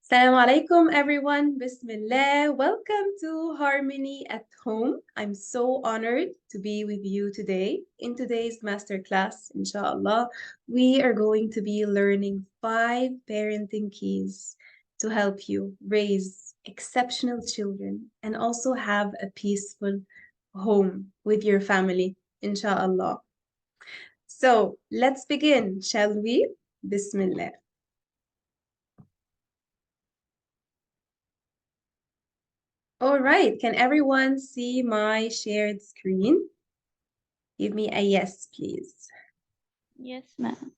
Assalamu alaikum, everyone. Bismillah. Welcome to Harmony at Home. I'm so honored to be with you today. In today's masterclass, inshallah, we are going to be learning 5 parenting keys to help you raise exceptional children and also have a peaceful home with your family, inshallah. So let's begin, shall we? Bismillah. All right, can everyone see my shared screen? Give me a yes, please. Yes, ma'am.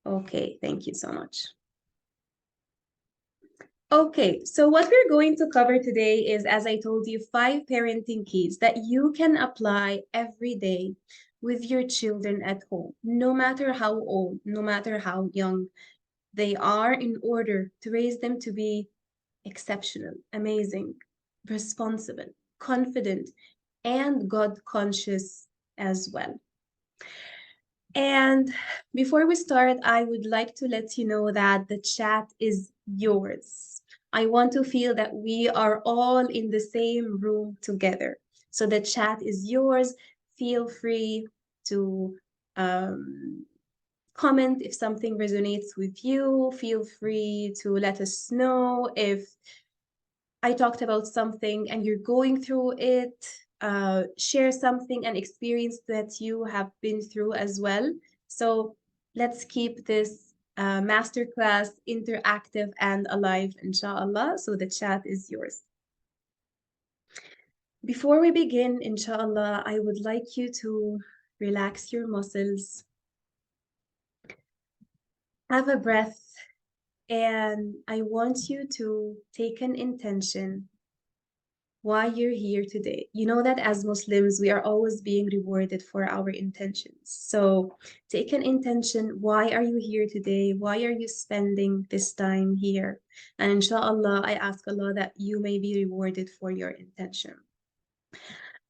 Okay, thank you so much. Okay, so what we're going to cover today is, as I told you, 5 parenting keys that you can apply every day with your children at home, no matter how old, no matter how young they are, in order to raise them to be exceptional, amazing, responsible, confident, and God conscious as well. And before we start, I would like to let you know that the chat is yours. I want to feel that we are all in the same room together. So the chat is yours. Feel free to um, comment if something resonates with you. Feel free to let us know if I talked about something and you're going through it. Share something, an experience that you have been through as well. So let's keep this masterclass interactive and alive, inshallah. So the chat is yours. Before we begin, inshallah, I would like you to relax your muscles, have a breath, and I want you to take an intention why you're here today. You know that as Muslims, we are always being rewarded for our intentions. So take an intention. Why are you here today? Why are you spending this time here? And inshallah, I ask Allah that you may be rewarded for your intention.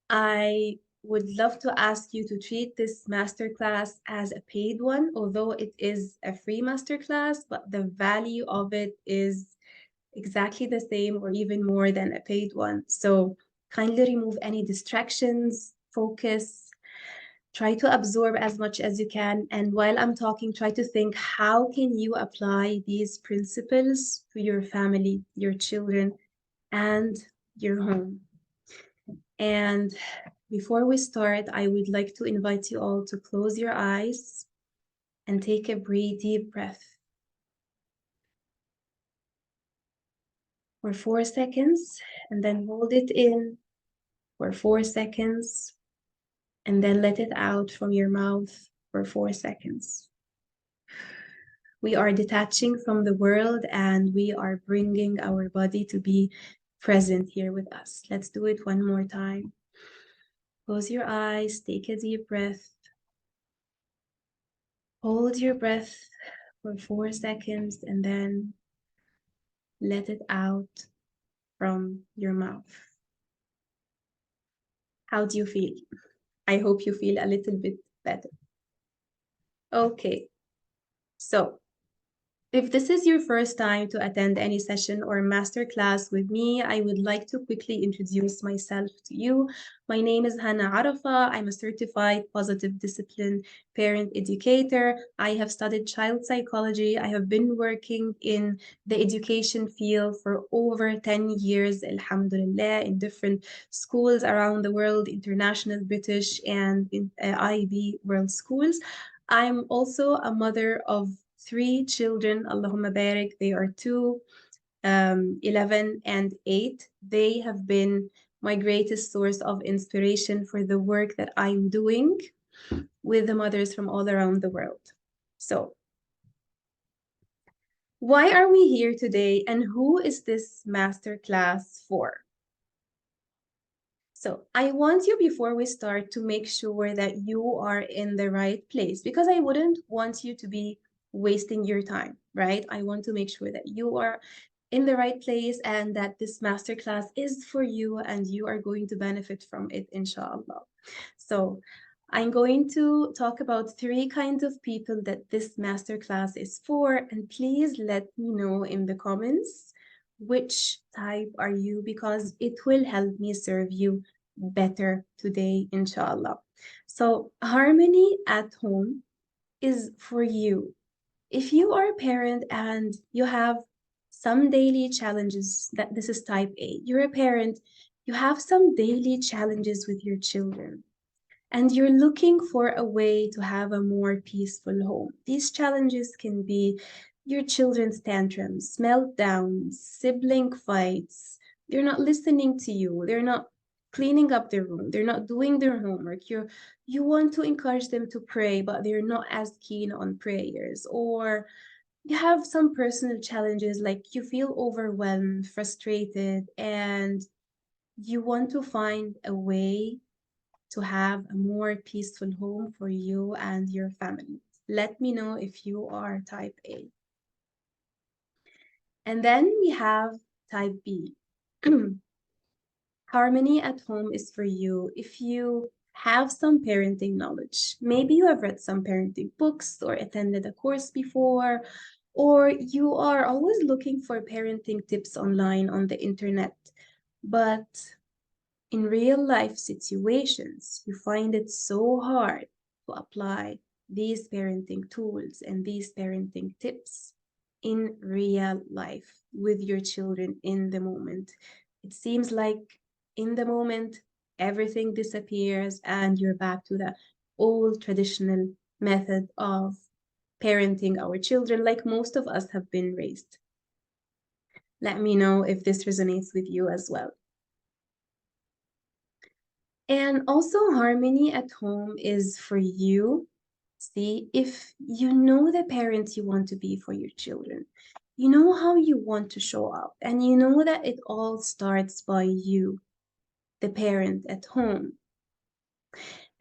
I would love to ask you to treat this masterclass as a paid one, although it is a free masterclass, but the value of it is exactly the same or even more than a paid one. So kindly remove any distractions, focus, try to absorb as much as you can. And while I'm talking, try to think, how can you apply these principles to your family, your children, and your home? And before we start, I would like to invite you all to close your eyes and take a deep breath for 4 seconds, and then hold it in for 4 seconds, and then let it out from your mouth for 4 seconds. We are detaching from the world and we are bringing our body to be present here with us. Let's do it one more time. Close your eyes, take a deep breath. Hold your breath for 4 seconds and then let it out from your mouth. How do you feel? I hope you feel a little bit better. Okay, so if this is your first time to attend any session or masterclass with me, I would like to quickly introduce myself to you. My name is Hannah Arafa. I'm a certified positive discipline parent educator. I have studied child psychology. I have been working in the education field for over 10 years, alhamdulillah, in different schools around the world, international, British, and IB world schools. I'm also a mother of 3 children, Allahumma barik. They are 11 and 8. They have been my greatest source of inspiration for the work that I'm doing with the mothers from all around the world. So, why are we here today and who is this masterclass for? So I want you, before we start, to make sure that you are in the right place, because I wouldn't want you to be wasting your time, right? I want to make sure that you are in the right place and that this masterclass is for you and you are going to benefit from it, inshallah. So I'm going to talk about three kinds of people that this masterclass is for, and please let me know in the comments which type are you, because it will help me serve you better today, inshallah. So, harmony at home is for you. If you are a parent and you have some daily challenges, that this is type A, you're a parent, you have some daily challenges with your children and you're looking for a way to have a more peaceful home. These challenges can be your children's tantrums, meltdowns, sibling fights. They're not listening to you. They're not cleaning up their room. They're not doing their homework. You want to encourage them to pray, but they're not as keen on prayers. Or you have some personal challenges, like you feel overwhelmed, frustrated, and you want to find a way to have a more peaceful home for you and your family. Let me know if you are type A. And then we have type B. Harmony at home is for you if you have some parenting knowledge. Maybe you have read some parenting books or attended a course before, or you are always looking for parenting tips online on the internet, but in real life situations, you find it so hard to apply these parenting tools and these parenting tips in real life with your children in the moment. It seems like in the moment, everything disappears and you're back to the old traditional method of parenting our children, like most of us have been raised. Let me know if this resonates with you as well. And also, harmony at home is for you. See, if you know the parents you want to be for your children, you know how you want to show up, and you know that it all starts by you, the parent at home.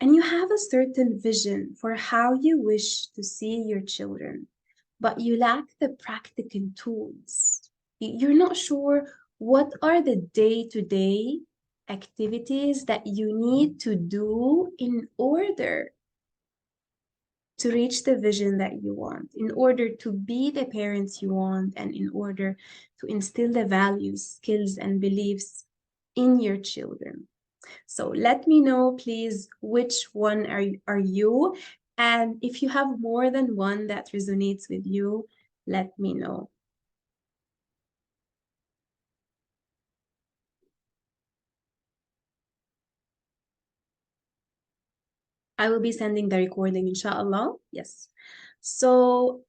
And you have a certain vision for how you wish to see your children, but you lack the practical tools. You're not sure what are the day-to-day activities that you need to do in order to reach the vision that you want, in order to be the parents you want, and in order to instill the values, skills, and beliefs in your children. So let me know, please, which one are you? And if you have more than one that resonates with you, let me know. I will be sending the recording, inshallah. Yes. So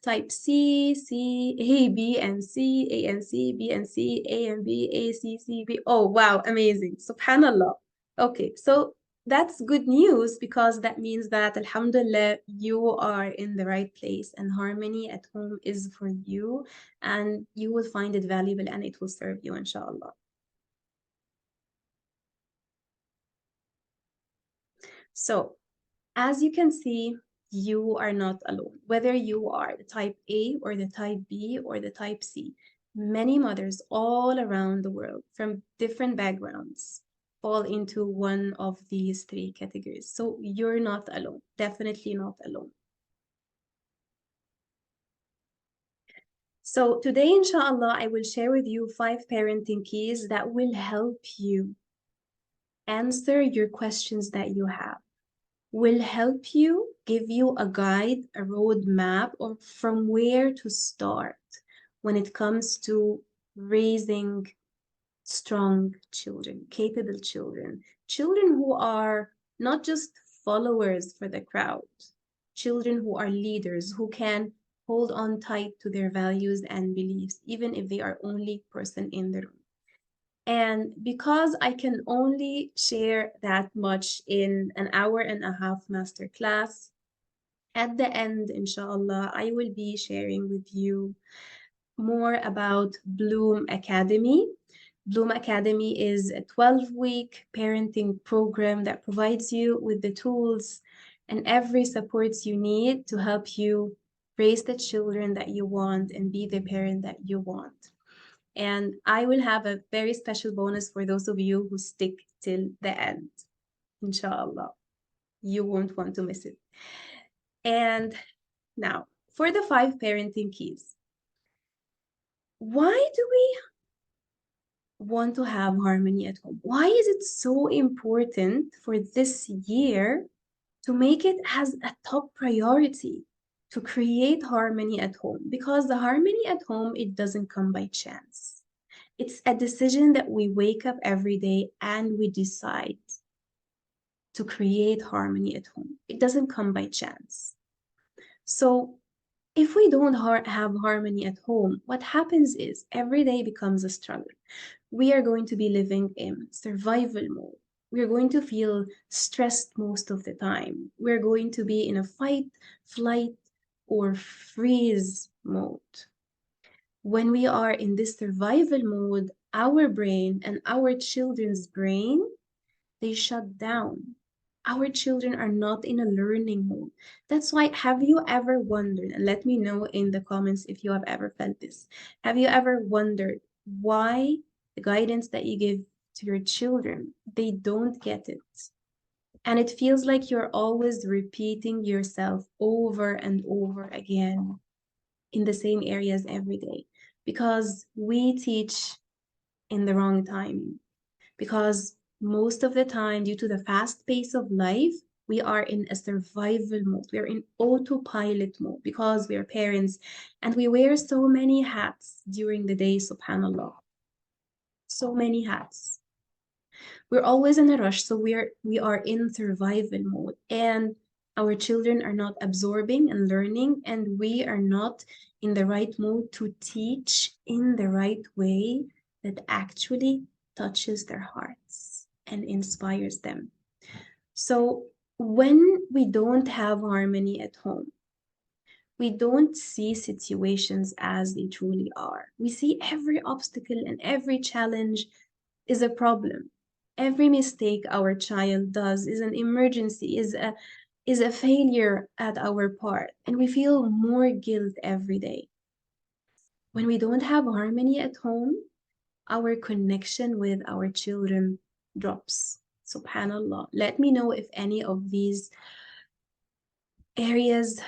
type C, C, A, B, and C, A, and C, B, and C, A, and B, A, C, C, B. Oh, wow, amazing. Subhanallah. Okay, so that's good news because that means that, alhamdulillah, you are in the right place and harmony at home is for you and you will find it valuable and it will serve you, inshallah. So, as you can see, you are not alone. Whether you are the type A or the type B or the type C, many mothers all around the world from different backgrounds fall into one of these three categories. So you're not alone, definitely not alone. So today, inshallah, I will share with you 5 parenting keys that will help you answer your questions that you have, will help you, give you a guide, a roadmap of from where to start when it comes to raising strong children, capable children, children who are not just followers for the crowd, children who are leaders, who can hold on tight to their values and beliefs, even if they are only person in the room. And because I can only share that much in an hour and a half masterclass, at the end, inshallah, I will be sharing with you more about Bloom Academy. Bloom Academy is a 12-week parenting program that provides you with the tools and every supports you need to help you raise the children that you want and be the parent that you want. And I will have a very special bonus for those of you who stick till the end, inshallah. You won't want to miss it. And now, for the 5 parenting keys. Why do we want to have harmony at home? Why is it so important for this year to make it as a top priority to create harmony at home? Because the harmony at home, it doesn't come by chance. It's a decision that we wake up every day and we decide to create harmony at home. It doesn't come by chance. So if we don't have harmony at home, what happens is every day becomes a struggle. We are going to be living in survival mode. We're going to feel stressed most of the time. We're going to be in a fight, flight, or freeze mode. When we are in this survival mode, our brain and our children's brain, they shut down. Our children are not in a learning mode. That's why, have you ever wondered, and let me know in the comments if you have ever felt this, have you ever wondered why the guidance that you give to your children, they don't get it? And it feels like you're always repeating yourself over and over again in the same areas every day because we teach in the wrong timing. Because most of the time, due to the fast pace of life, we are in a survival mode. We are in autopilot mode because we are parents and we wear so many hats during the day, subhanAllah. So many hats. We're always in a rush, so we are in survival mode. And our children are not absorbing and learning, and we are not in the right mode to teach in the right way that actually touches their hearts and inspires them. So when we don't have harmony at home, we don't see situations as they truly are. We see every obstacle and every challenge is a problem. Every mistake our child does is an emergency, is a failure at our part, and we feel more guilt every day. When we don't have harmony at home, our connection with our children drops. Subhanallah. Let me know if any of these areas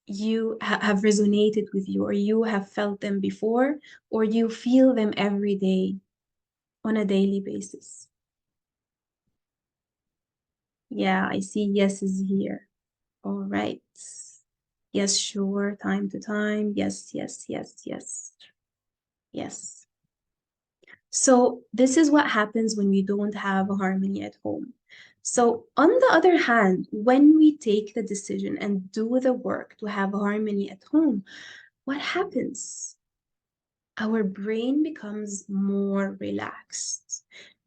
you have resonated with you, or you have felt them before, or you feel them every day on a daily basis. Yeah, I see yeses here. All right. Yes, sure, time to time. Yes, yes, yes, yes. Yes. So this is what happens when we don't have harmony at home. So on the other hand, when we take the decision and do the work to have harmony at home, what happens? Our brain becomes more relaxed.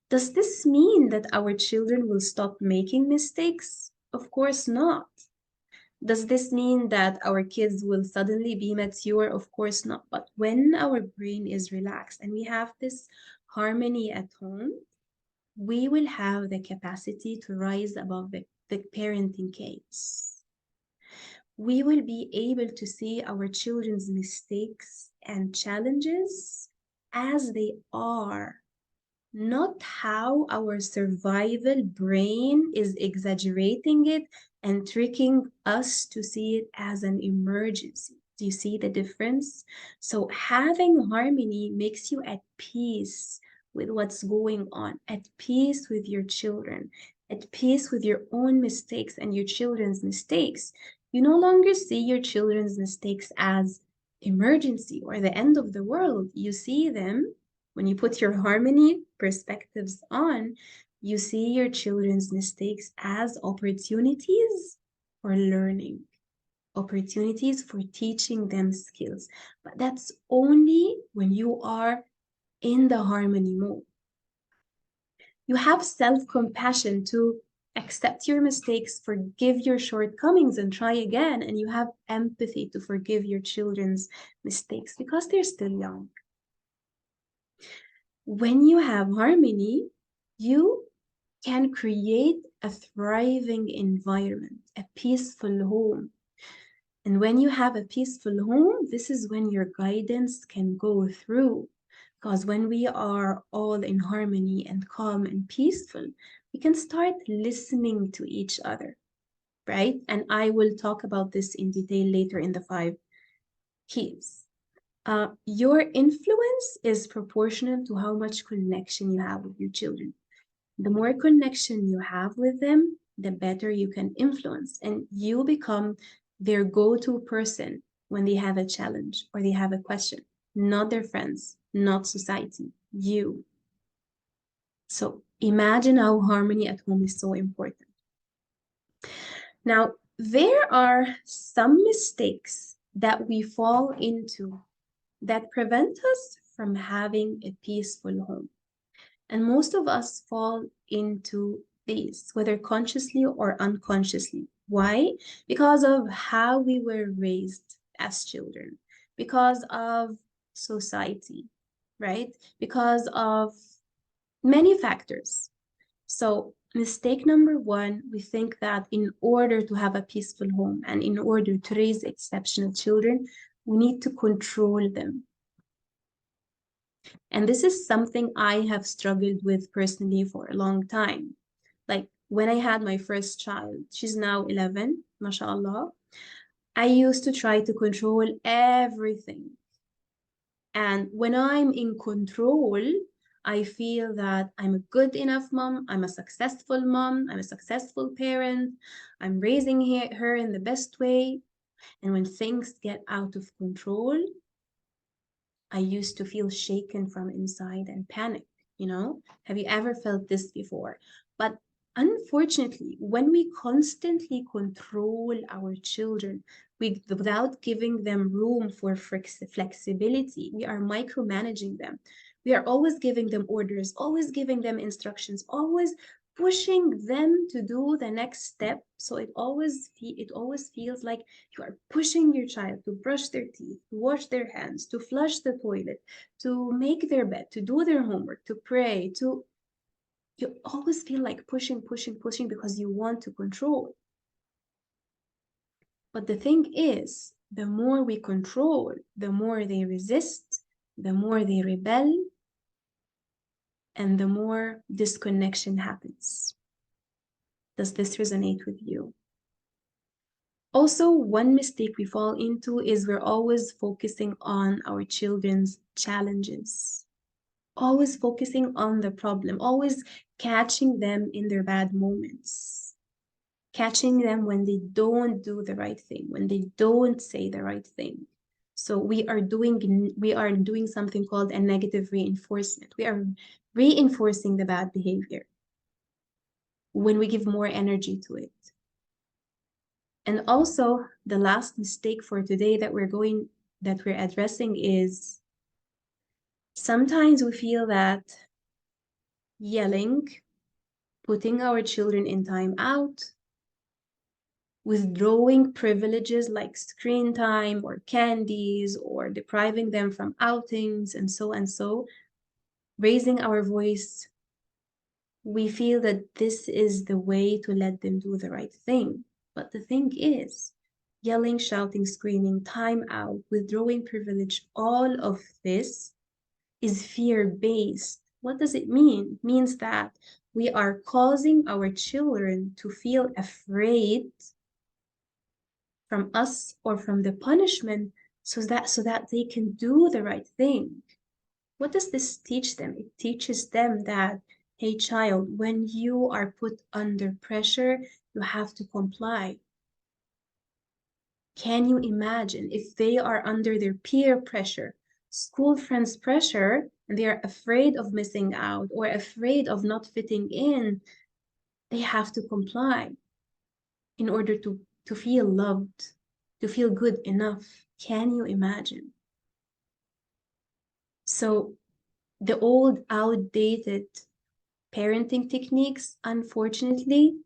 Does this mean that our children will stop making mistakes? Of course not. Does this mean that our kids will suddenly be mature? Of course not. But when our brain is relaxed and we have this harmony at home, we will have the capacity to rise above the parenting chaos. We will be able to see our children's mistakes and challenges as they are, not how our survival brain is exaggerating it and tricking us to see it as an emergency. Do you see the difference? So having harmony makes you at peace with what's going on, at peace with your children, at peace with your own mistakes and your children's mistakes. You no longer see your children's mistakes as emergency or the end of the world. You see them when you put your harmony perspectives on, you see your children's mistakes as opportunities for learning, opportunities for teaching them skills. But that's only when you are in the harmony mode. You have self-compassion to accept your mistakes, forgive your shortcomings, and try again. And you have empathy to forgive your children's mistakes because they're still young. When you have harmony, you can create a thriving environment, a peaceful home. And when you have a peaceful home, this is when your guidance can go through. Because when we are all in harmony and calm and peaceful, we can start listening to each other, right? And I will talk about this in detail later in the 5 keys. Your influence is proportional to how much connection you have with your children. The more connection you have with them, the better you can influence, and you become their go-to person when they have a challenge or they have a question, not their friends, not society, you. So imagine how harmony at home is so important. Now, there are some mistakes that we fall into that prevent us from having a peaceful home. And most of us fall into these, whether consciously or unconsciously. Why? Because of how we were raised as children, because of society, right? Because of many factors. So, mistake number one, we think that in order to have a peaceful home and in order to raise exceptional children, we need to control them. And this is something I have struggled with personally for a long time. Like when I had my first child, she's now 11, mashallah. I used to try to control everything. And when I'm in control, I feel that I'm a good enough mom, I'm a successful mom, I'm a successful parent, I'm raising her in the best way. And when things get out of control, I used to feel shaken from inside and panic, you know? Have you ever felt this before? But unfortunately, when we constantly control our children without giving them room for flexibility, we are micromanaging them. We are always giving them orders, always giving them instructions, always pushing them to do the next step. So it always feels like you are pushing your child to brush their teeth, to wash their hands, to flush the toilet, to make their bed, to do their homework, to pray, to you always feel like pushing, pushing, pushing because you want to control. But the thing is, the more we control, the more they resist, the more they rebel, and the more disconnection happens. Does this resonate with you? Also, one mistake we fall into is we're always focusing on our children's challenges, always focusing on the problem, always catching them in their bad moments, catching them when they don't do the right thing, when they don't say the right thing. So we are doing something called a negative reinforcement. We are reinforcing the bad behavior when we give more energy to it. And also, the last mistake for today that we're addressing is sometimes we feel that yelling, putting our children in time out, withdrawing privileges like screen time or candies or depriving them from outings and so, raising our voice, we feel that this is the way to let them do the right thing. But the thing is, yelling, shouting, screaming, time out, withdrawing privilege, all of this is fear-based. What does it mean? It means that we are causing our children to feel afraid from us or from the punishment so that they can do the right thing. What does this teach them? It teaches them that, hey, child, when you are put under pressure, you have to comply. Can you imagine if they are under their peer pressure, school friends' pressure, and they are afraid of missing out or afraid of not fitting in? They have to comply in order to feel loved, to feel good enough. Can you imagine? So the old, outdated parenting techniques, unfortunately,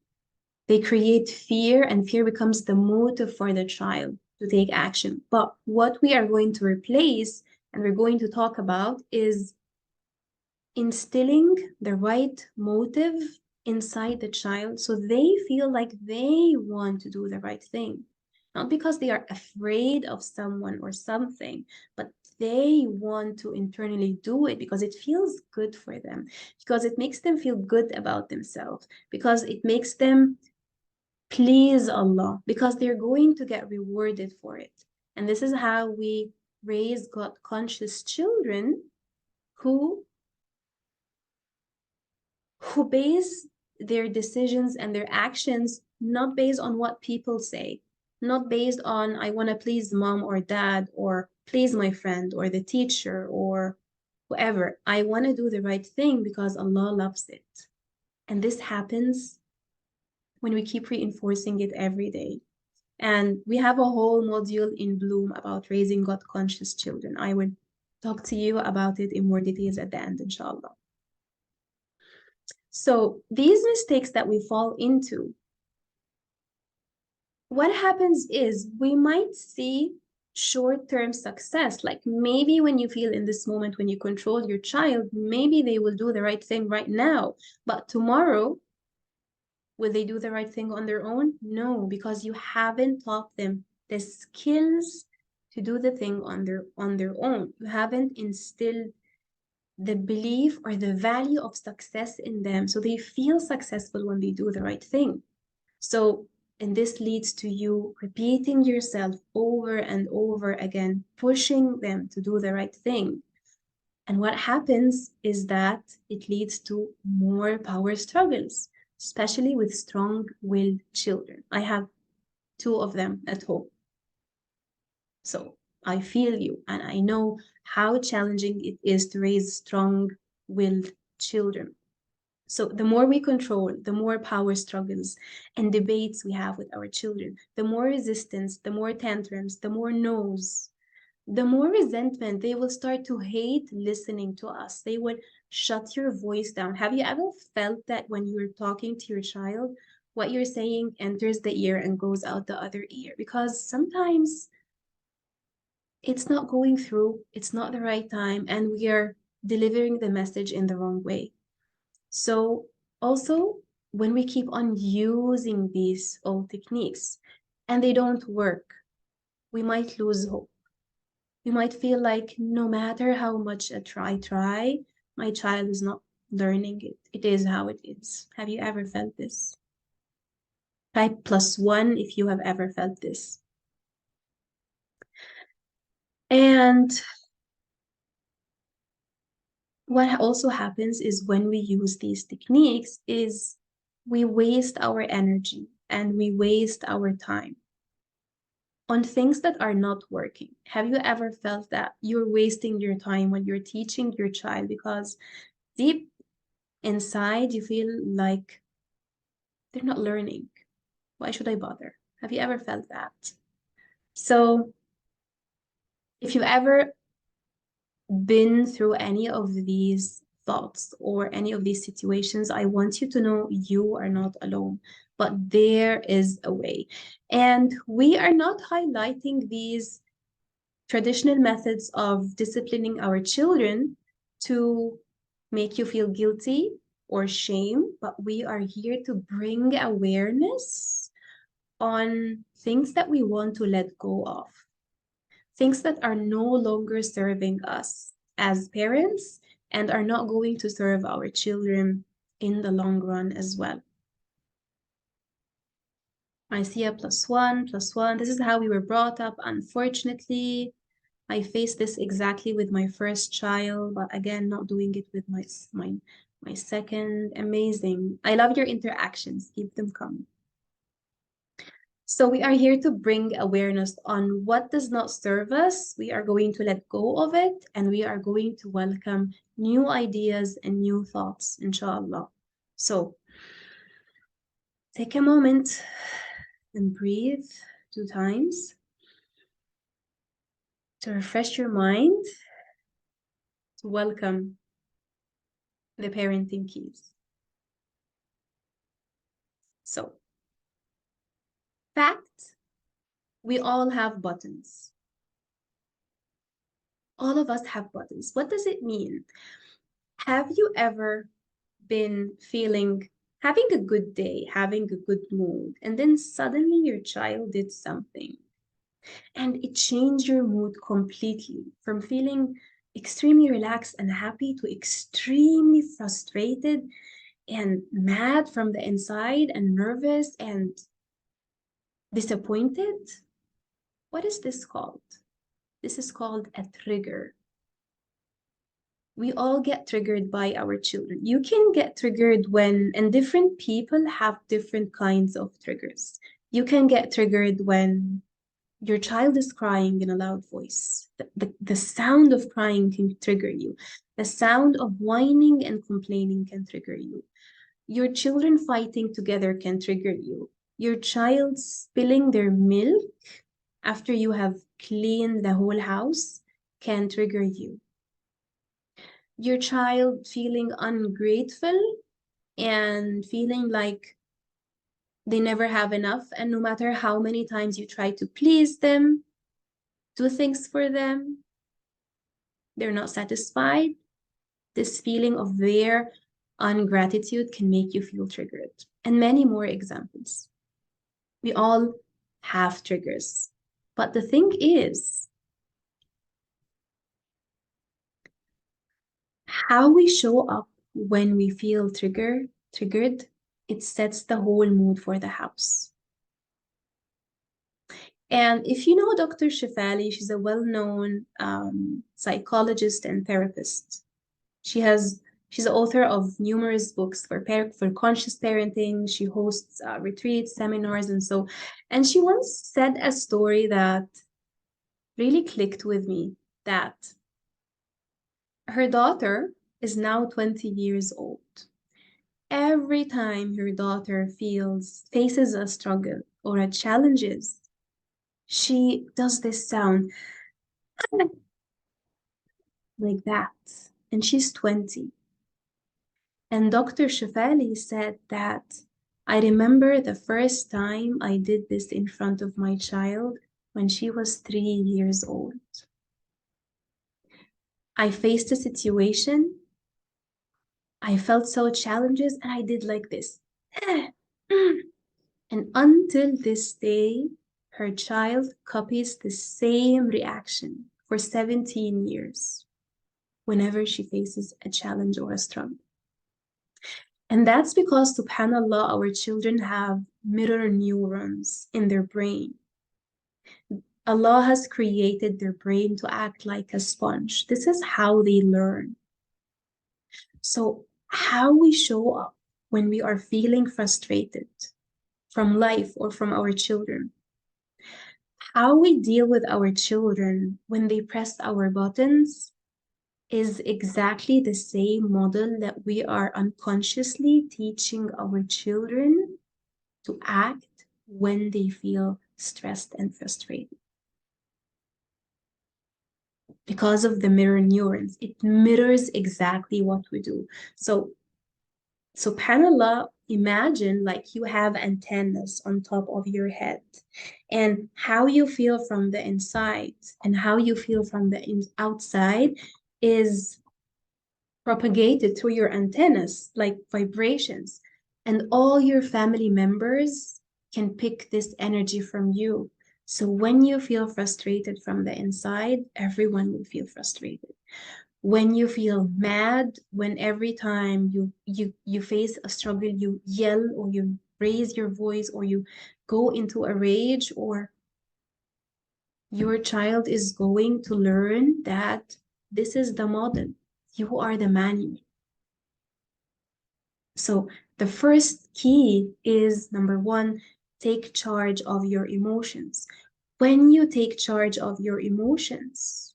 they create fear, and fear becomes the motive for the child to take action. But what we are going to replace and we're going to talk about is instilling the right motive inside the child so they feel like they want to do the right thing. not because they are afraid of someone or something, but they want to internally do it because it feels good for them, because it makes them feel good about themselves, because it makes them please Allah, because they're going to get rewarded for it. And this is how we raise God conscious children who base their decisions and their actions not based on what people say, not based on I want to please mom or dad or please my friend or the teacher or whoever. I want to do the right thing because Allah loves it. And this happens when we keep reinforcing it every day. And we have a whole module in Bloom about raising God conscious children. I will talk to you about it in more details at the end, inshallah. So these mistakes that we fall into, what happens is we might see short-term success. Like maybe when you feel in this moment, when you control your child, maybe they will do the right thing right now. But tomorrow, will they do the right thing on their own? No, because you haven't taught them the skills to do the thing on their own. You haven't instilled the belief or the value of success in them so they feel successful when they do the right thing. So, and this leads to you repeating yourself over and over again, pushing them to do the right thing. And what happens is that it leads to more power struggles, especially with strong-willed children. I have two of them at home. So I feel you, and I know how challenging it is to raise strong-willed children. So the more we control, the more power struggles and debates we have with our children, the more resistance, the more tantrums, the more no's, the more resentment. They will start to hate listening to us. They will shut your voice down. Have you ever felt that when you're talking to your child, what you're saying enters the ear and goes out the other ear? Because sometimes it's not going through, it's not the right time, and we are delivering the message in the wrong way. So also, when we keep on using these old techniques and they don't work, we might lose hope. We might feel like no matter how much I try, my child is not learning it. It is how it is. Have you ever felt this? Type +1 if you have ever felt this. And what also happens is when we use these techniques is we waste our energy and we waste our time on things that are not working. Have you ever felt that you're wasting your time when you're teaching your child because deep inside you feel like they're not learning? Why should I bother? Have you ever felt that? So if you've ever been through any of these thoughts or any of these situations, I want you to know you are not alone, but there is a way. And we are not highlighting these traditional methods of disciplining our children to make you feel guilty or shame, but we are here to bring awareness on things that we want to let go of, things that are no longer serving us as parents and are not going to serve our children in the long run as well. I see a +1, +1. This is how we were brought up. Unfortunately, I faced this exactly with my first child, but again, not doing it with my second. Amazing. I love your interactions. Keep them coming. So we are here to bring awareness on what does not serve us. We are going to let go of it, and we are going to welcome new ideas and new thoughts, inshallah. So take a moment and breathe 2 times to refresh your mind, to welcome the parenting keys. So, fact, we all have buttons. All of us have buttons. What does it mean? Have you ever been having a good day, having a good mood, and then suddenly your child did something And it changed your mood completely from feeling extremely relaxed and happy to extremely frustrated and mad from the inside and nervous and disappointed. What is this called? This is called a trigger. We all get triggered by our children. You can get triggered when, and different people have different kinds of triggers. You can get triggered when your child is crying in a loud voice. The sound of crying can trigger you. The sound of whining and complaining can trigger you. Your children fighting together can trigger you. Your child spilling their milk after you have cleaned the whole house can trigger you. Your child feeling ungrateful and feeling like they never have enough, and no matter how many times you try to please them, do things for them, they're not satisfied. This feeling of their ungratitude can make you feel triggered. And many more examples. We all have triggers. But the thing is, how we show up when we feel triggered, it sets the whole mood for the house. And if you know Dr. Shefali, she's a well-known psychologist and therapist. She's the author of numerous books for conscious parenting. She hosts retreats, seminars, and she once said a story that really clicked with me, that her daughter is now 20 years old. Every time her daughter faces a struggle or a challenges, she does this sound like that, and she's 20. And Dr. Shefali said that I remember the first time I did this in front of my child when she was 3 years old. I faced a situation, I felt so challenges, and I did like this. And until this day, her child copies the same reaction for 17 years whenever she faces a challenge or a struggle. And that's because, subhanAllah, our children have mirror neurons in their brain. Allah has created their brain to act like a sponge. This is how they learn. So, how we show up when we are feeling frustrated from life or from our children, how we deal with our children when they press our buttons is exactly the same model that we are unconsciously teaching our children to act when they feel stressed and frustrated. Because of the mirror neurons, it mirrors exactly what we do. So, subhanAllah, imagine like you have antennas on top of your head, and how you feel from the inside and how you feel from the outside is propagated through your antennas like vibrations, and all your family members can pick this energy from you. So when you feel frustrated from the inside, everyone will feel frustrated. When you feel mad, when every time you face a struggle, you yell or you raise your voice or you go into a rage, or your child is going to learn that this is the model. You are the manual. So the first key is number one, take charge of your emotions. When you take charge of your emotions,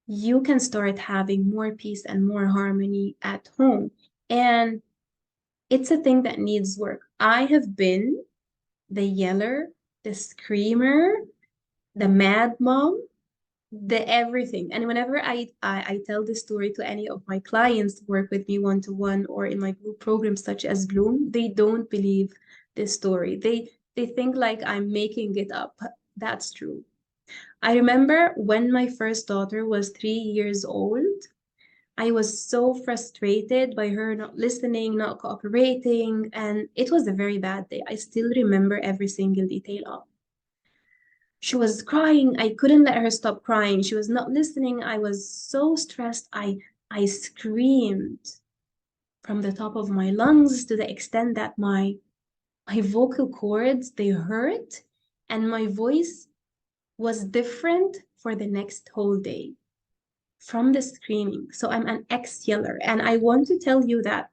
you can start having more peace and more harmony at home. And it's a thing that needs work. I have been the yeller, the screamer, the mad mom, the everything. And whenever I tell this story to any of my clients who work with me one-to-one or in my group programs such as Bloom, they don't believe this story. They think like I'm making it up. That's true. I remember when my first daughter was 3 years old, I was so frustrated by her not listening, not cooperating, and it was a very bad day. I still remember every single detail of. She was crying. I couldn't let her stop crying. She was not listening. I was so stressed. I screamed from the top of my lungs to the extent that my vocal cords they hurt and my voice was different for the next whole day from the screaming. So I'm an ex-yeller, and I want to tell you that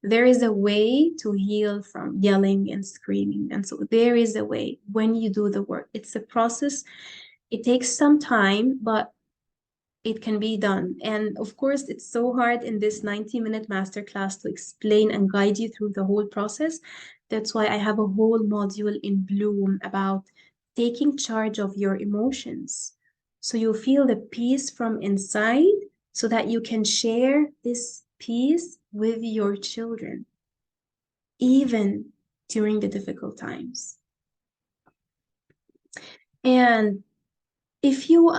there is a way to heal from yelling and screaming. And so there is a way when you do the work. It's a process. It takes some time, but it can be done. And of course, it's so hard in this 90-minute masterclass to explain and guide you through the whole process. That's why I have a whole module in Bloom about taking charge of your emotions. So you feel the peace from inside so that you can share this peace with your children, even during the difficult times. And if you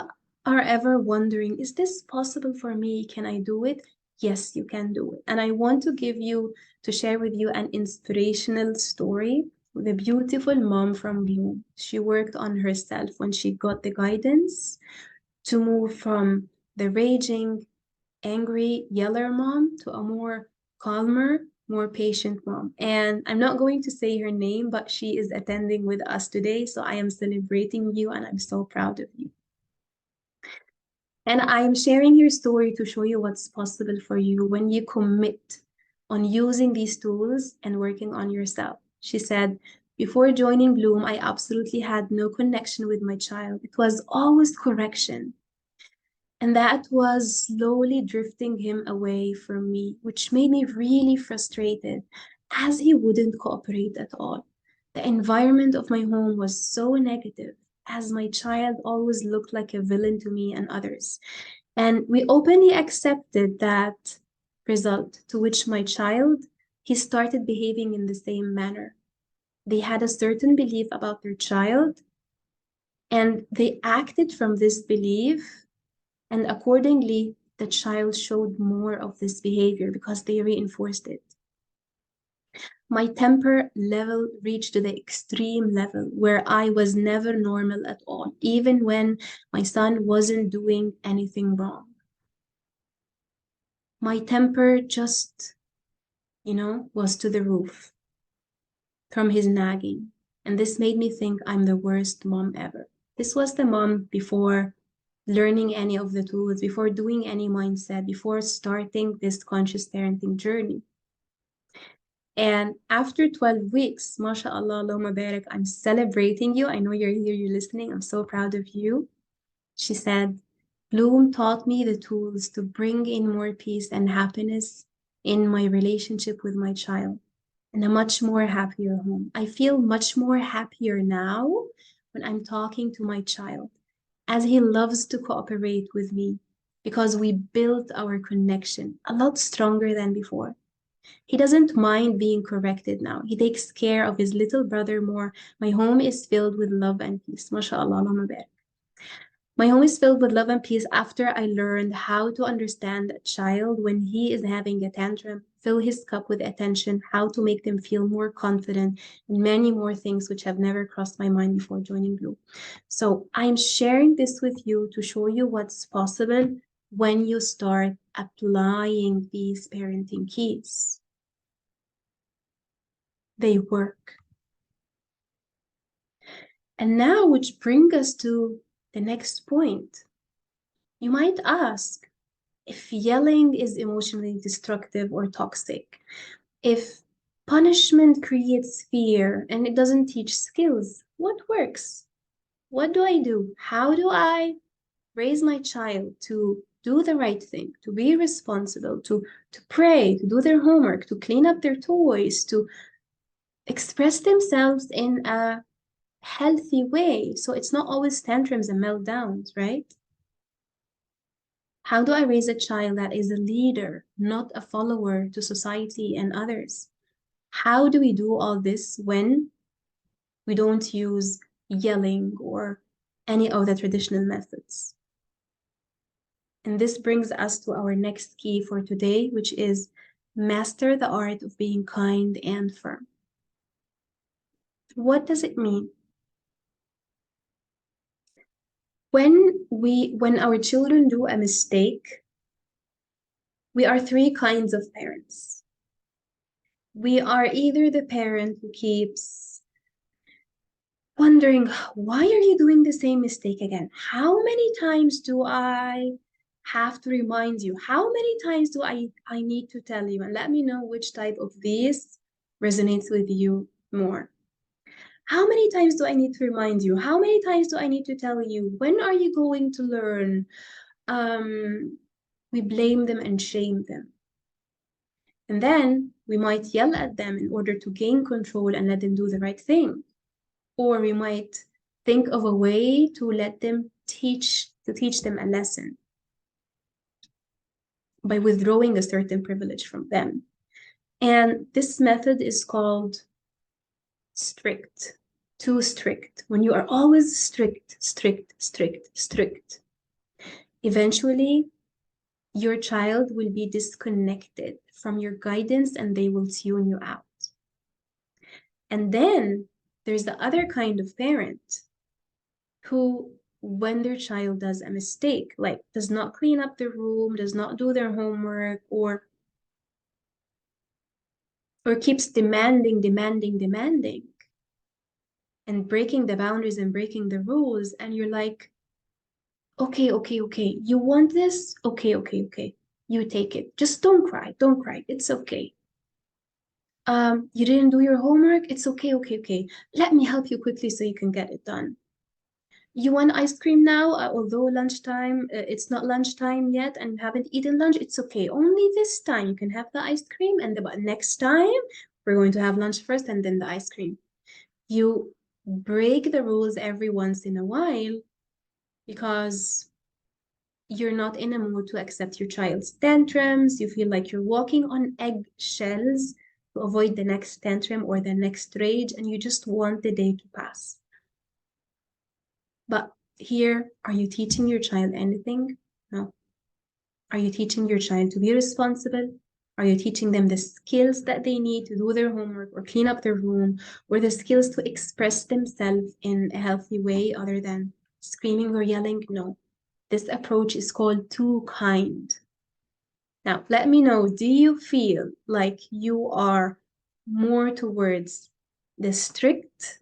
are ever wondering, is this possible for me? Can I do it? Yes, you can do it. And I want to share with you an inspirational story with a beautiful mom from Bloom. She worked on herself when she got the guidance to move from the raging, angry, yeller mom to a more calmer, more patient mom. And I'm not going to say her name, but she is attending with us today. So I am celebrating you and I'm so proud of you. And I'm sharing your story to show you what's possible for you when you commit on using these tools and working on yourself. She said, before joining Bloom, I absolutely had no connection with my child. It was always correction. And that was slowly drifting him away from me, which made me really frustrated as he wouldn't cooperate at all. The environment of my home was so negative, as my child always looked like a villain to me and others. And we openly accepted that result, to which my child, he started behaving in the same manner. They had a certain belief about their child, and they acted from this belief, and accordingly, the child showed more of this behavior because they reinforced it. My temper level reached to the extreme level where I was never normal at all, even when my son wasn't doing anything wrong. My temper just, was to the roof from his nagging. And this made me think I'm the worst mom ever. This was the mom before learning any of the tools, before doing any mindset, before starting this conscious parenting journey. And after 12 weeks, mashallah, Allahumma barak, I'm celebrating you. I know you're here, you're listening. I'm so proud of you. She said, Bloom taught me the tools to bring in more peace and happiness in my relationship with my child and a much more happier home. I feel much more happier now when I'm talking to my child, as he loves to cooperate with me because we built our connection a lot stronger than before. He doesn't mind being corrected now. He takes care of his little brother more. My home is filled with love and peace. MashaAllah, Allahumma barik. My home is filled with love and peace after I learned how to understand a child when he is having a tantrum, fill his cup with attention, how to make them feel more confident, and many more things which have never crossed my mind before joining Blue. So I'm sharing this with you to show you what's possible when you start applying these parenting keys. They work. And now, which brings us to the next point. You might ask if yelling is emotionally destructive or toxic, if punishment creates fear and it doesn't teach skills, what works? What do I do? How do I raise my child to do the right thing, to be responsible, to pray, to do their homework, to clean up their toys, to express themselves in a healthy way? So it's not always tantrums and meltdowns, right? How do I raise a child that is a leader, not a follower to society and others? How do we do all this when we don't use yelling or any of the traditional methods? And this brings us to our next key for today, which is master the art of being kind and firm. What does it mean? When our children do a mistake, we are three kinds of parents. We are either the parent who keeps wondering, why are you doing the same mistake again? How many times do I have to remind you? How many times do I need to tell you? And let me know which type of these resonates with you more. How many times do I need to remind you? How many times do I need to tell you? When are you going to learn? We blame them and shame them. And then we might yell at them in order to gain control and let them do the right thing. Or we might think of a way to let them teach them a lesson by withdrawing a certain privilege from them. And this method is called strict, too strict. When you are always strict, eventually your child will be disconnected from your guidance and they will tune you out. And then there's the other kind of parent who, when their child does a mistake, like does not clean up the room, does not do their homework, or keeps demanding, and breaking the boundaries and breaking the rules, and you're like, okay, you want this? Okay. You take it. Just don't cry. It's okay. You didn't do your homework? It's okay. Let me help you quickly so you can get it done. You want ice cream now? Although lunchtime, it's not lunchtime yet and you haven't eaten lunch, it's okay. Only this time you can have the ice cream, and the next time we're going to have lunch first and then the ice cream. You break the rules every once in a while because you're not in a mood to accept your child's tantrums. You feel like you're walking on eggshells to avoid the next tantrum or the next rage, and you just want the day to pass. But here, are you teaching your child anything? No. Are you teaching your child to be responsible? Are you teaching them the skills that they need to do their homework or clean up their room, or the skills to express themselves in a healthy way other than screaming or yelling? No. This approach is called too kind. Now, let me know, do you feel like you are more towards the strict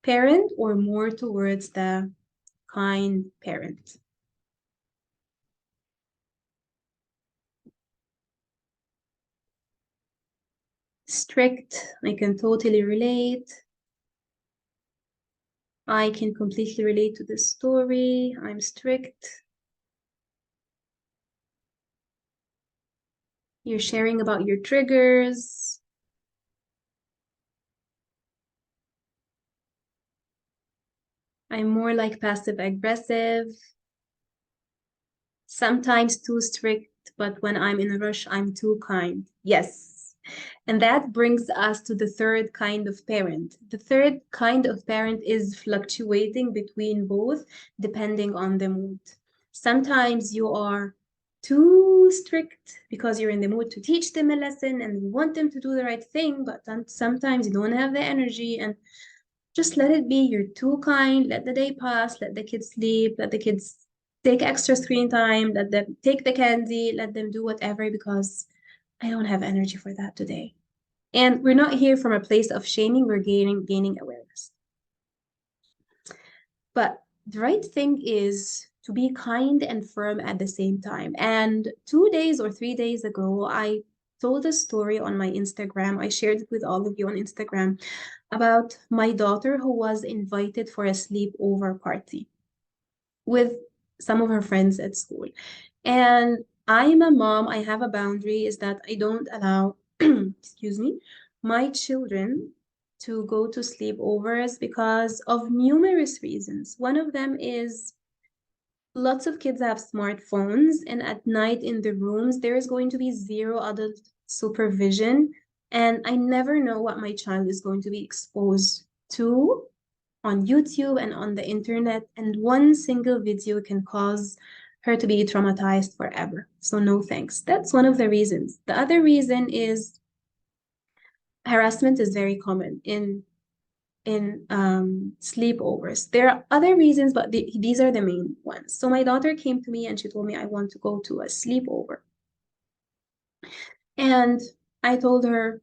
parent or more towards the kind parent? Strict, I can totally relate. I can completely relate to this story. I'm strict. You're sharing about your triggers. I'm more like passive aggressive. Sometimes too strict, but when I'm in a rush, I'm too kind. Yes. And that brings us to the third kind of parent. The third kind of parent is fluctuating between both, depending on the mood. Sometimes you are too strict because you're in the mood to teach them a lesson and you want them to do the right thing, but sometimes you don't have the energy, and just let it be. You're too kind. Let the day pass. Let the kids sleep. Let the kids take extra screen time. Let them take the candy. Let them do whatever because I don't have energy for that today. And we're not here from a place of shaming. We're gaining awareness. But the right thing is to be kind and firm at the same time. And 2 days or 3 days ago, I told a story on my Instagram. I shared it with all of you on Instagram about my daughter who was invited for a sleepover party with some of her friends at school. And I'm a mom, I have a boundary, is that I don't allow, excuse me, my children to go to sleepovers because of numerous reasons. One of them is lots of kids have smartphones, and at night in the rooms, there is going to be zero adult supervision. And I never know what my child is going to be exposed to on YouTube and on the internet. And one single video can cause her to be traumatized forever. So no thanks. That's one of the reasons. The other reason is harassment is very common in sleepovers. There are other reasons, but these are the main ones. So my daughter came to me and she told me, I want to go to a sleepover. And I told her,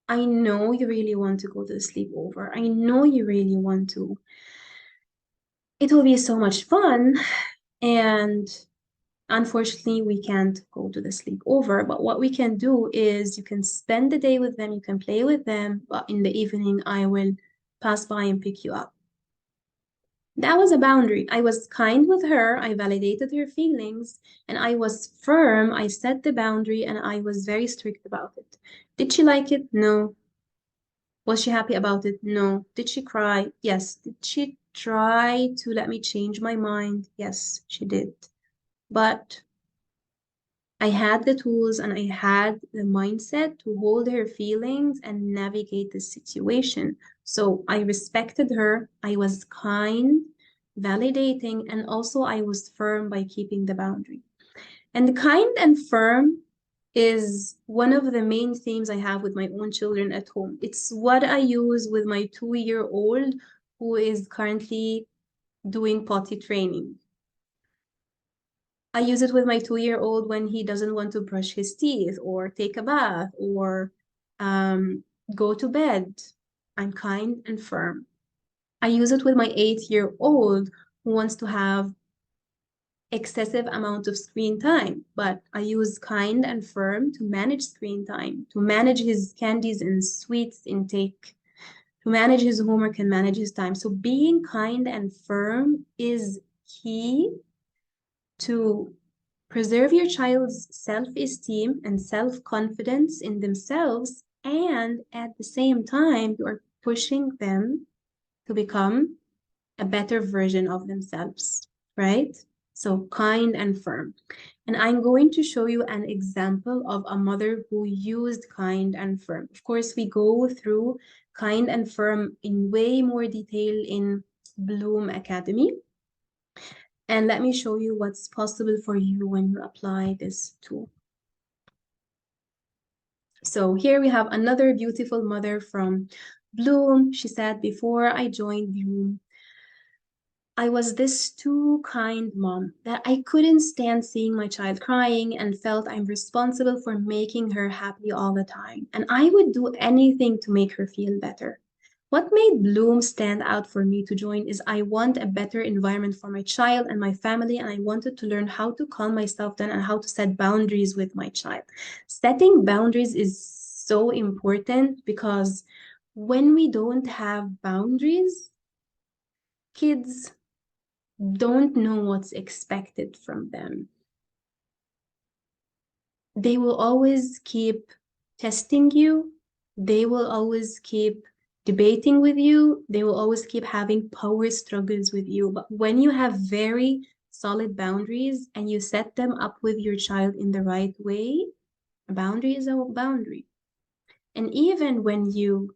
I know you really want to go to the sleepover. I know you really want to. It will be so much fun. And unfortunately, we can't go to the sleepover. But what we can do is you can spend the day with them, you can play with them, but in the evening, I will pass by and pick you up. That was a boundary. I was kind with her. I validated her feelings and I was firm. I set the boundary and I was very strict about it. Did she like it? No. Was she happy about it? No. Did she cry? Yes. Did she try to let me change my mind? Yes, she did. But I had the tools and I had the mindset to hold her feelings and navigate the situation. So I respected her. I was kind, validating, and also I was firm by keeping the boundary. And kind and firm is one of the main themes I have with my own children at home. It's what I use with my 2-year-old who is currently doing potty training. I use it with my 2-year-old when he doesn't want to brush his teeth or take a bath or go to bed. I'm kind and firm. I use it with my 8-year-old who wants to have excessive amount of screen time, but I use kind and firm to manage screen time, to manage his candies and sweets intake, to manage his homework and manage his time. So being kind and firm is key to preserve your child's self-esteem and self-confidence in themselves, and at the same time, you are pushing them to become a better version of themselves, right? So kind and firm. And I'm going to show you an example of a mother who used kind and firm. Of course, we go through kind and firm in way more detail in Bloom Academy. And let me show you what's possible for you when you apply this tool. So here we have another beautiful mother from Bloom. She said, before I joined Bloom, I was this too kind mom that I couldn't stand seeing my child crying and felt I'm responsible for making her happy all the time. And I would do anything to make her feel better. What made Bloom stand out for me to join is I want a better environment for my child and my family, and I wanted to learn how to calm myself down and how to set boundaries with my child. Setting boundaries is so important because when we don't have boundaries, kids don't know what's expected from them. They will always keep testing you. They will always keep debating with you. They will always keep having power struggles with you. But when you have very solid boundaries and you set them up with your child in the right way, a boundary is a boundary. And even when you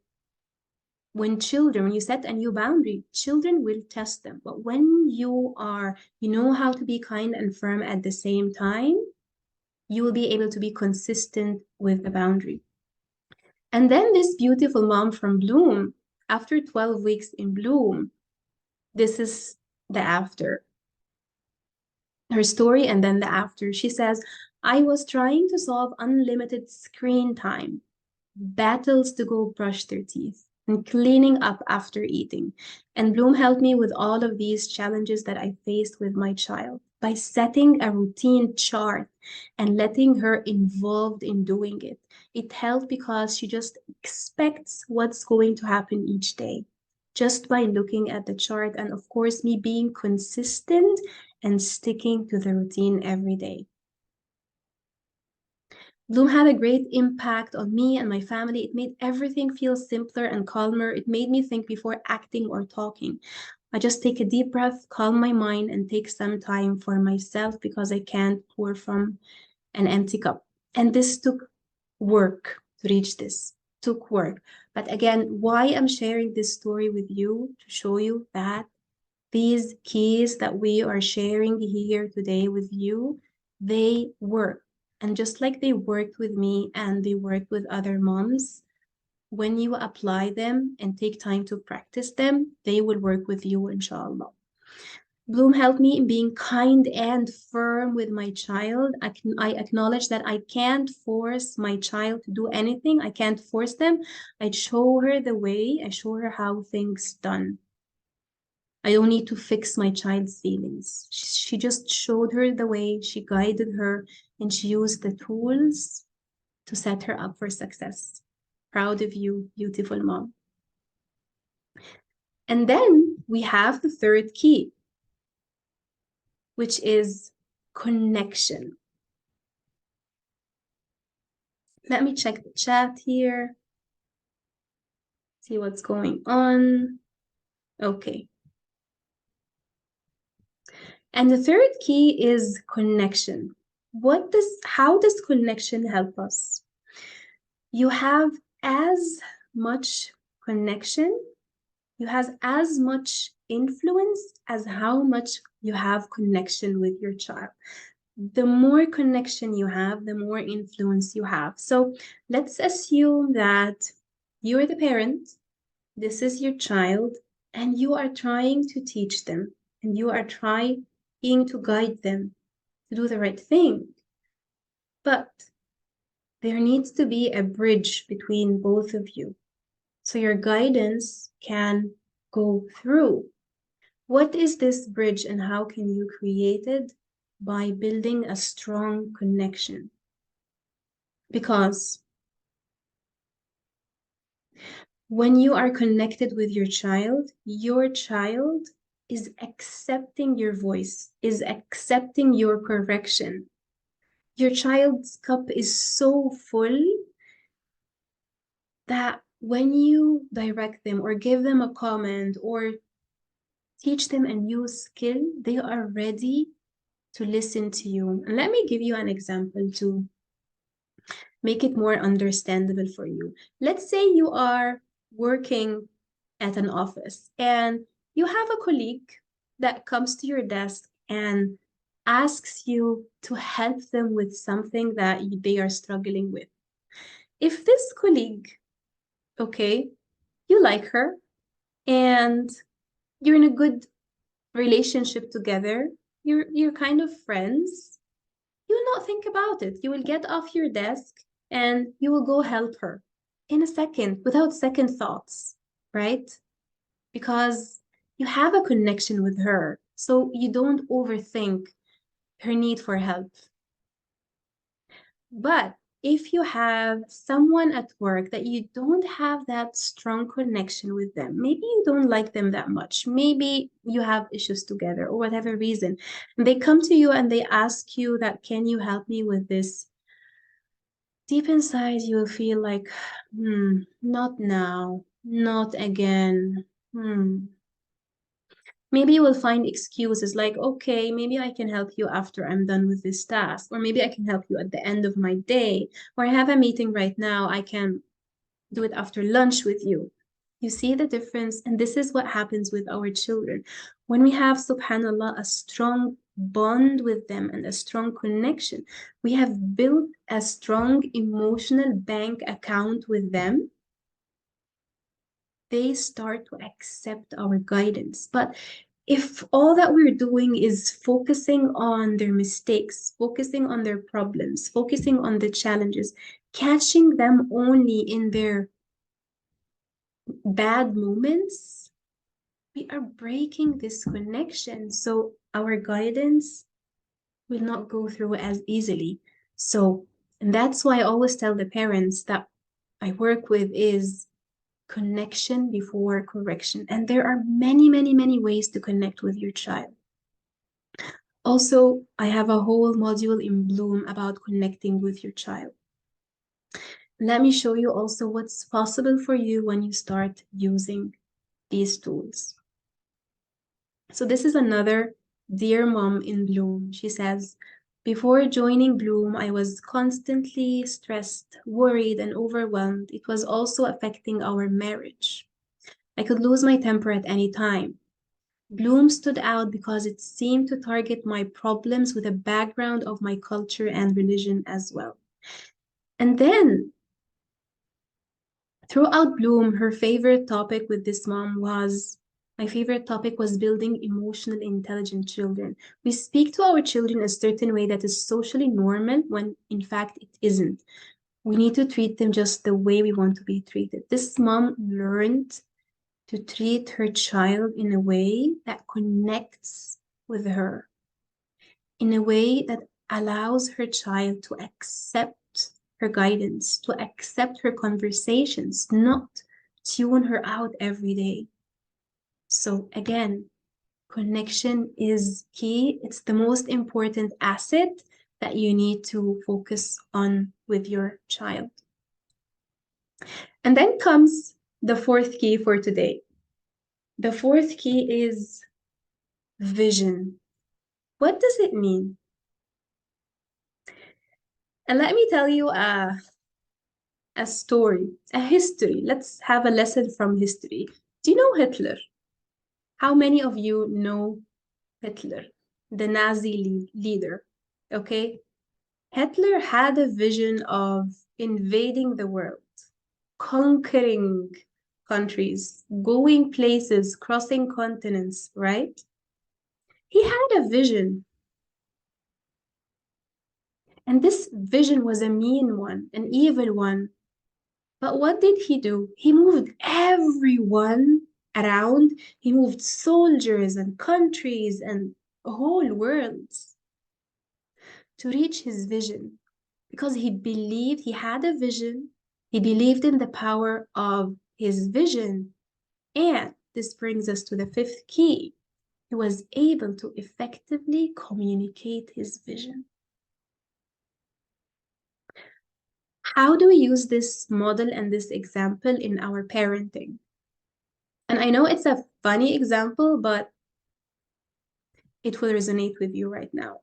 set a new boundary, children will test them. But when you know how to be kind and firm at the same time, you will be able to be consistent with the boundary. And then this beautiful mom from Bloom, after 12 weeks in Bloom, this is the after. Her story and then the after. She says, I was trying to solve unlimited screen time, battles to go brush their teeth, and cleaning up after eating. And Bloom helped me with all of these challenges that I faced with my child by setting a routine chart and letting her involved in doing it. It helped because she just expects what's going to happen each day just by looking at the chart. And of course, me being consistent and sticking to the routine every day. Bloom had a great impact on me and my family. It made everything feel simpler and calmer. It made me think before acting or talking. I just take a deep breath, calm my mind, and take some time for myself because I can't pour from an empty cup. And this took work to reach this, took work. But again, why I'm sharing this story with you to show you that These keys that we are sharing here today with you, they work. And just like they worked with me and they worked with other moms, when you apply them and take time to practice them, they will work with you, inshallah. Bloom helped me in being kind and firm with my child. I acknowledge that I can't force my child to do anything. I can't force them. I show her the way. I show her how things done. I don't need to fix my child's feelings. She just showed her the way. She guided her, and she used the tools to set her up for success. Proud of you, beautiful mom. And then we have the third key, which is connection. Let me check the chat here, see what's going on. Okay. And the third key is connection. How does connection help us? You have as much connection, you have as much influence as how much you have connection with your child. The more connection you have, the more influence you have. So let's assume that you're the parent, this is your child, and you are trying to teach them, and you are trying to guide them to do the right thing. But there needs to be a bridge between both of you, so your guidance can go through. What is this bridge and how can you create it? By building a strong connection. Because when you are connected with your child is accepting your voice, is accepting your correction. Your child's cup is so full that when you direct them or give them a comment or teach them a new skill, they are ready to listen to you. And let me give you an example to make it more understandable for you. Let's say you are working at an office and you have a colleague that comes to your desk and asks you to help them with something that they are struggling with. If this colleague, okay, you like her and you're in a good relationship together, you're kind of friends, you will not think about it. You will get off your desk and you will go help her in a second without second thoughts, right? Because you have a connection with her. So you don't overthink her need for help. But if you have someone at work that you don't have that strong connection with them, maybe you don't like them that much, maybe you have issues together or whatever reason, and they come to you and they ask you that, can you help me with this? Deep inside, you will feel like, not now, not again. Maybe you will find excuses like, okay, maybe I can help you after I'm done with this task, or maybe I can help you at the end of my day, or I have a meeting right now, I can do it after lunch with you. You see the difference? And this is what happens with our children. When we have, subhanAllah, a strong bond with them and a strong connection, we have built a strong emotional bank account with them. They start to accept our guidance. But if all that we're doing is focusing on their mistakes, focusing on their problems, focusing on the challenges, catching them only in their bad moments, we are breaking this connection. So our guidance will not go through as easily. So, and that's why I always tell the parents that I work with is connection before correction. And there are many, many, many ways to connect with your child. Also, I have a whole module in Bloom about connecting with your child. Let me show you also what's possible for you when you start using these tools. So this is another dear mom in Bloom. She says, before joining Bloom, I was constantly stressed, worried, and overwhelmed. It was also affecting our marriage. I could lose my temper at any time. Bloom stood out because it seemed to target my problems with a background of my culture and religion as well. And then throughout Bloom, her favorite topic with this mom was my favorite topic was building emotional intelligent children. We speak to our children a certain way that is socially normal when in fact it isn't. We need to treat them just the way we want to be treated. This mom learned to treat her child in a way that connects with her, in a way that allows her child to accept her guidance, to accept her conversations, not tune her out every day. So, again, connection is key. It's the most important asset that you need to focus on with your child. And then comes the fourth key for today. The fourth key is vision. What does it mean? And let me tell you a story, a history. Let's have a lesson from history. Do you know Hitler? How many of you know Hitler, the Nazi leader? Okay. Hitler had a vision of invading the world, conquering countries, going places, crossing continents, right? He had a vision. And this vision was a mean one, an evil one. But what did he do? He moved everyone around. He moved soldiers and countries and whole worlds to reach his vision because he believed he had a vision. He believed in the power of his vision. And this brings us to the fifth key. He was able to effectively communicate his vision. How do we use this model and this example in our parenting? And I know it's a funny example, but it will resonate with you right now.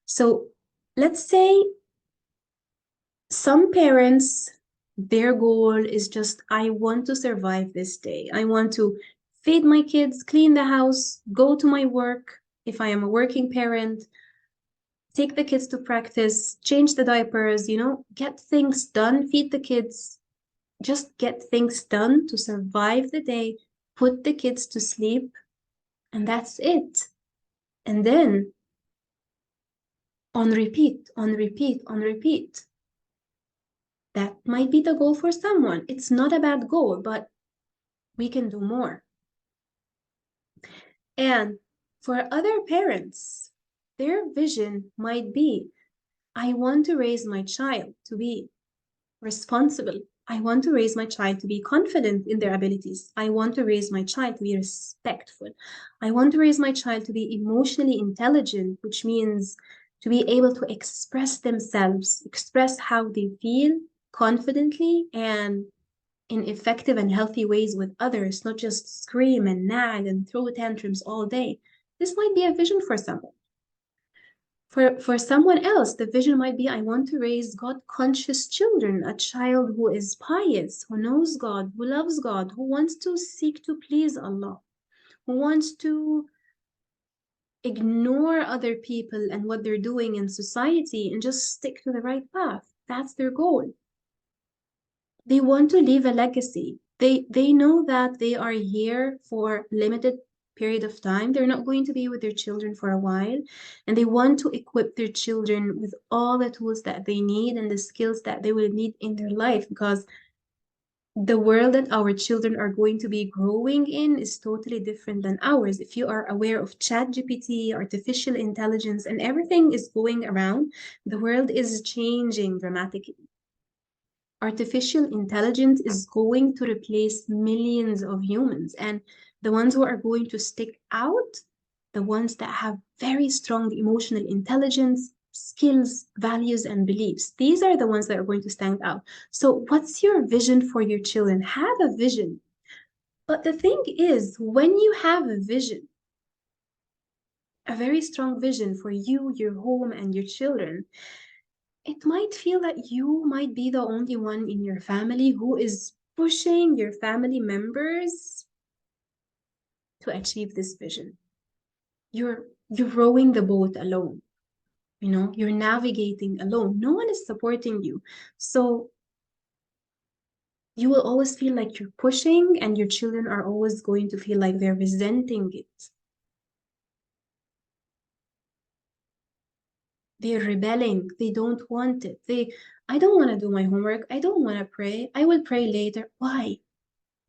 So let's say some parents, their goal is just, I want to survive this day. I want to feed my kids, clean the house, go to my work if I am a working parent, take the kids to practice, change the diapers, get things done, feed the kids, just get things done to survive the day, put the kids to sleep, and that's it. And then on repeat, on repeat, on repeat. That might be the goal for someone. It's not a bad goal, but we can do more. And for other parents, their vision might be, I want to raise my child to be responsible. I want to raise my child to be confident in their abilities. I want to raise my child to be respectful. I want to raise my child to be emotionally intelligent, which means to be able to express themselves, express how they feel confidently and in effective and healthy ways with others, not just scream and nag and throw tantrums all day. This might be a vision for someone. For someone else, the vision might be, I want to raise God-conscious children, a child who is pious, who knows God, who loves God, who wants to seek to please Allah, who wants to ignore other people and what they're doing in society and just stick to the right path. That's their goal. They want to leave a legacy. They know that they are here for limited period of time. They're not going to be with their children for a while, and they want to equip their children with all the tools that they need and the skills that they will need in their life, because the world that our children are going to be growing in is totally different than ours. If you are aware of ChatGPT, artificial intelligence, and everything is going around, the world is changing dramatically. Artificial intelligence is going to replace millions of humans, and the ones who are going to stick out, the ones that have very strong emotional intelligence, skills, values, and beliefs, these are the ones that are going to stand out. So what's your vision for your children? Have a vision. But the thing is, when you have a vision, a very strong vision for you, your home, and your children, it might feel that you might be the only one in your family who is pushing your family members to achieve this vision. You're rowing the boat alone. You know, you're navigating alone. No one is supporting you. So you will always feel like you're pushing, and your children are always going to feel like they're resenting it. They're rebelling. They don't want it. I don't want to do my homework. I don't want to pray. I will pray later. Why?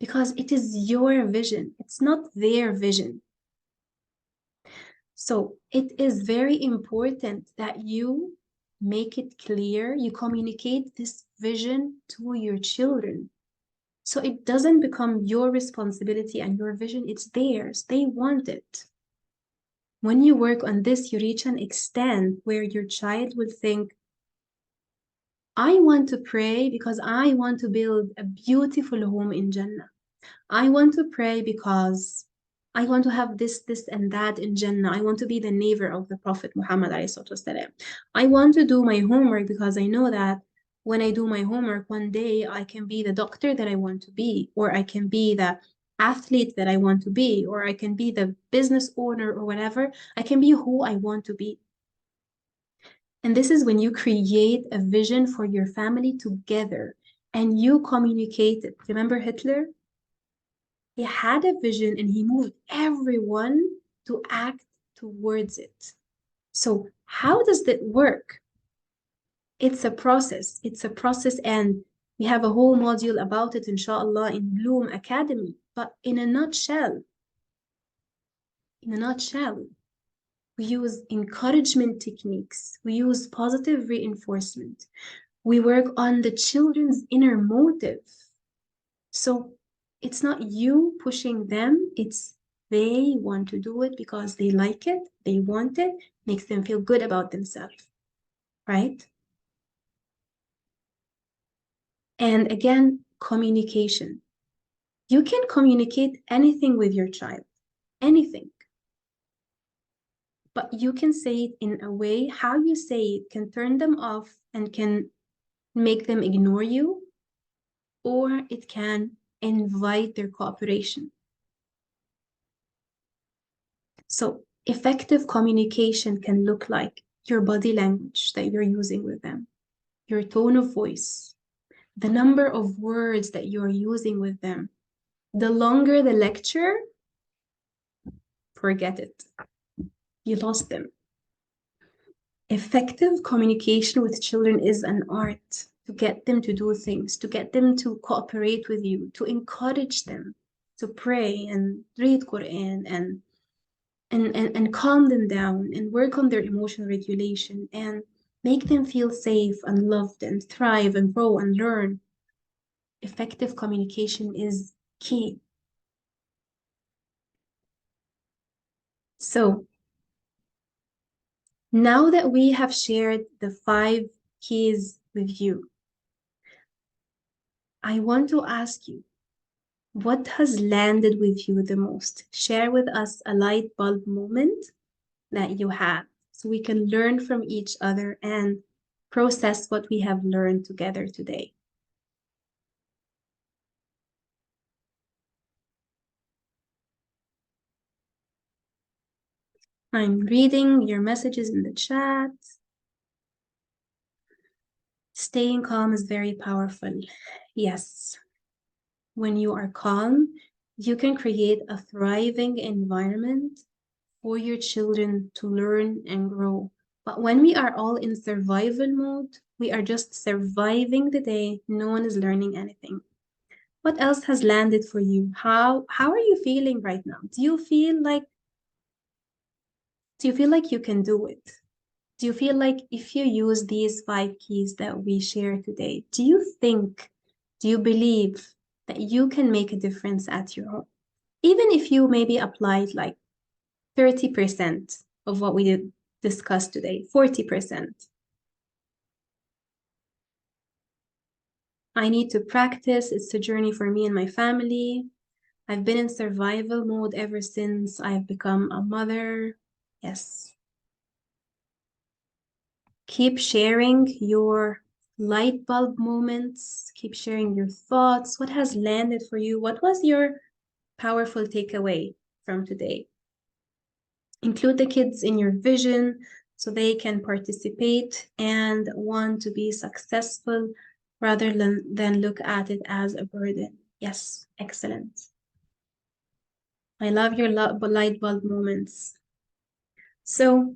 Because it is your vision. It's not their vision. So it is very important that you make it clear, you communicate this vision to your children. So it doesn't become your responsibility and your vision, it's theirs. They want it. When you work on this, you reach an extent where your child will think, I want to pray because I want to build a beautiful home in Jannah. I want to pray because I want to have this, and that in Jannah. I want to be the neighbor of the Prophet Muhammad. I want to do my homework because I know that when I do my homework, one day I can be the doctor that I want to be, or I can be the athlete that I want to be, or I can be the business owner or whatever. I can be who I want to be. And this is when you create a vision for your family together and you communicate it. Remember Hitler? He had a vision and he moved everyone to act towards it. So, how does that work? It's a process. It's a process, and we have a whole module about it, inshallah, in Bloom Academy. But in a nutshell, we use encouragement techniques, we use positive reinforcement, we work on the children's inner motive. So it's not you pushing them, it's they want to do it because they like it, they want it, makes them feel good about themselves, right? And again, communication. You can communicate anything with your child, anything. But you can say it in a way, how you say it can turn them off and can make them ignore you, or it can invite their cooperation. So effective communication can look like your body language that you're using with them, your tone of voice, the number of words that you're using with them. The longer the lecture, forget it. You lost them. Effective communication with children is an art to get them to do things, to get them to cooperate with you, to encourage them to pray and read Quran and calm them down and work on their emotional regulation and make them feel safe and loved and thrive and grow and learn. Effective communication is key. So now that we have shared the 5 keys with you, I want to ask you, what has landed with you the most? Share with us a light bulb moment that you had so we can learn from each other and process what we have learned together today. I'm reading your messages in the chat. Staying calm is very powerful. Yes. When you are calm, you can create a thriving environment for your children to learn and grow. But when we are all in survival mode, we are just surviving the day. No one is learning anything. What else has landed for you? How are you feeling right now? Do you feel like you can do it? Do you feel like if you use these 5 keys that we share today, do you believe that you can make a difference at your home? Even if you maybe applied like 30% of what we did discuss today, 40%. I need to practice. It's a journey for me and my family. I've been in survival mode ever since I've become a mother. Yes. Keep sharing your light bulb moments. Keep sharing your thoughts. What has landed for you? What was your powerful takeaway from today. Include the kids in your vision so they can participate and want to be successful rather than look at it as a burden. Yes, excellent. I love your light bulb moments. So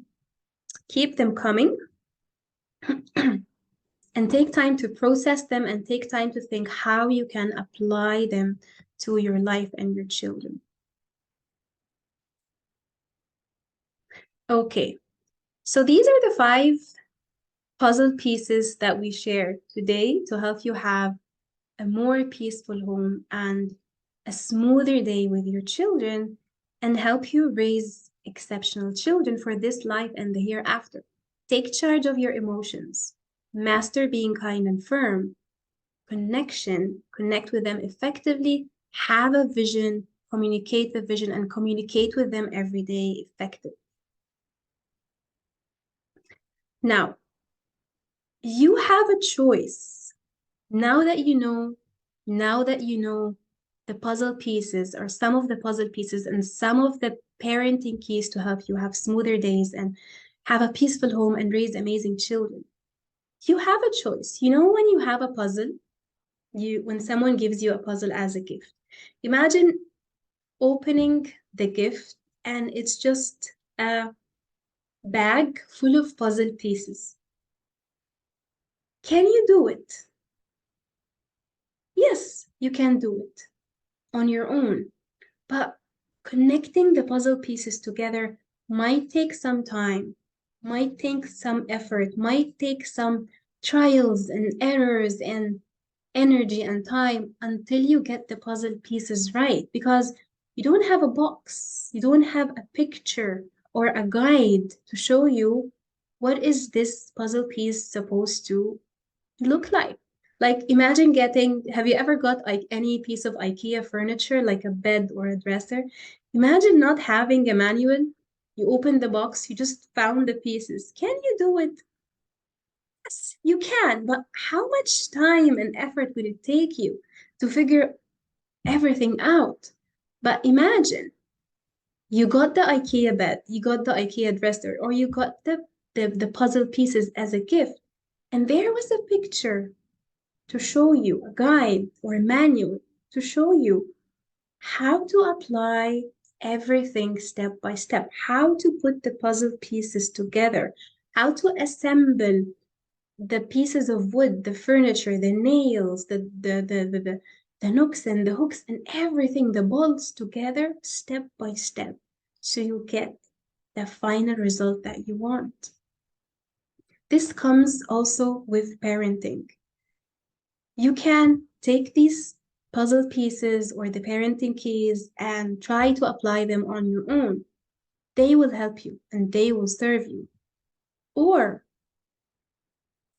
keep them coming and take time to process them and take time to think how you can apply them to your life and your children. Okay, so these are the 5 puzzle pieces that we shared today to help you have a more peaceful home and a smoother day with your children and help you raise exceptional children for this life and the hereafter. Take charge of your emotions. Master being kind and firm. Connection, connect with them effectively, have a vision, communicate the vision, and communicate with them every day effectively. Now, you have a choice. Now that you know the puzzle pieces or some of the puzzle pieces and some of the parenting keys to help you have smoother days and have a peaceful home and raise amazing children. You have a choice. You know, when you have a puzzle, when someone gives you a puzzle as a gift, imagine opening the gift and it's just a bag full of puzzle pieces. Can you do it? Yes, you can do it on your own, but connecting the puzzle pieces together might take some time, might take some effort, might take some trials and errors and energy and time until you get the puzzle pieces right, because you don't have a box, you don't have a picture or a guide to show you what is this puzzle piece supposed to look like. Like imagine have you ever got like any piece of IKEA furniture, like a bed or a dresser? Imagine not having a manual. You open the box, you just found the pieces. Can you do it? Yes, you can, but how much time and effort would it take you to figure everything out? But imagine you got the IKEA bed, you got the IKEA dresser, or you got the puzzle pieces as a gift, and there was a picture to show you, a guide or a manual to show you how to apply everything step by step, how to put the puzzle pieces together, how to assemble the pieces of wood, the furniture, the nails, the nooks and the hooks and everything, the bolts together step by step, so you get the final result that you want. This comes also with parenting. You can take these puzzle pieces or the parenting keys and try to apply them on your own. They will help you and they will serve you. Or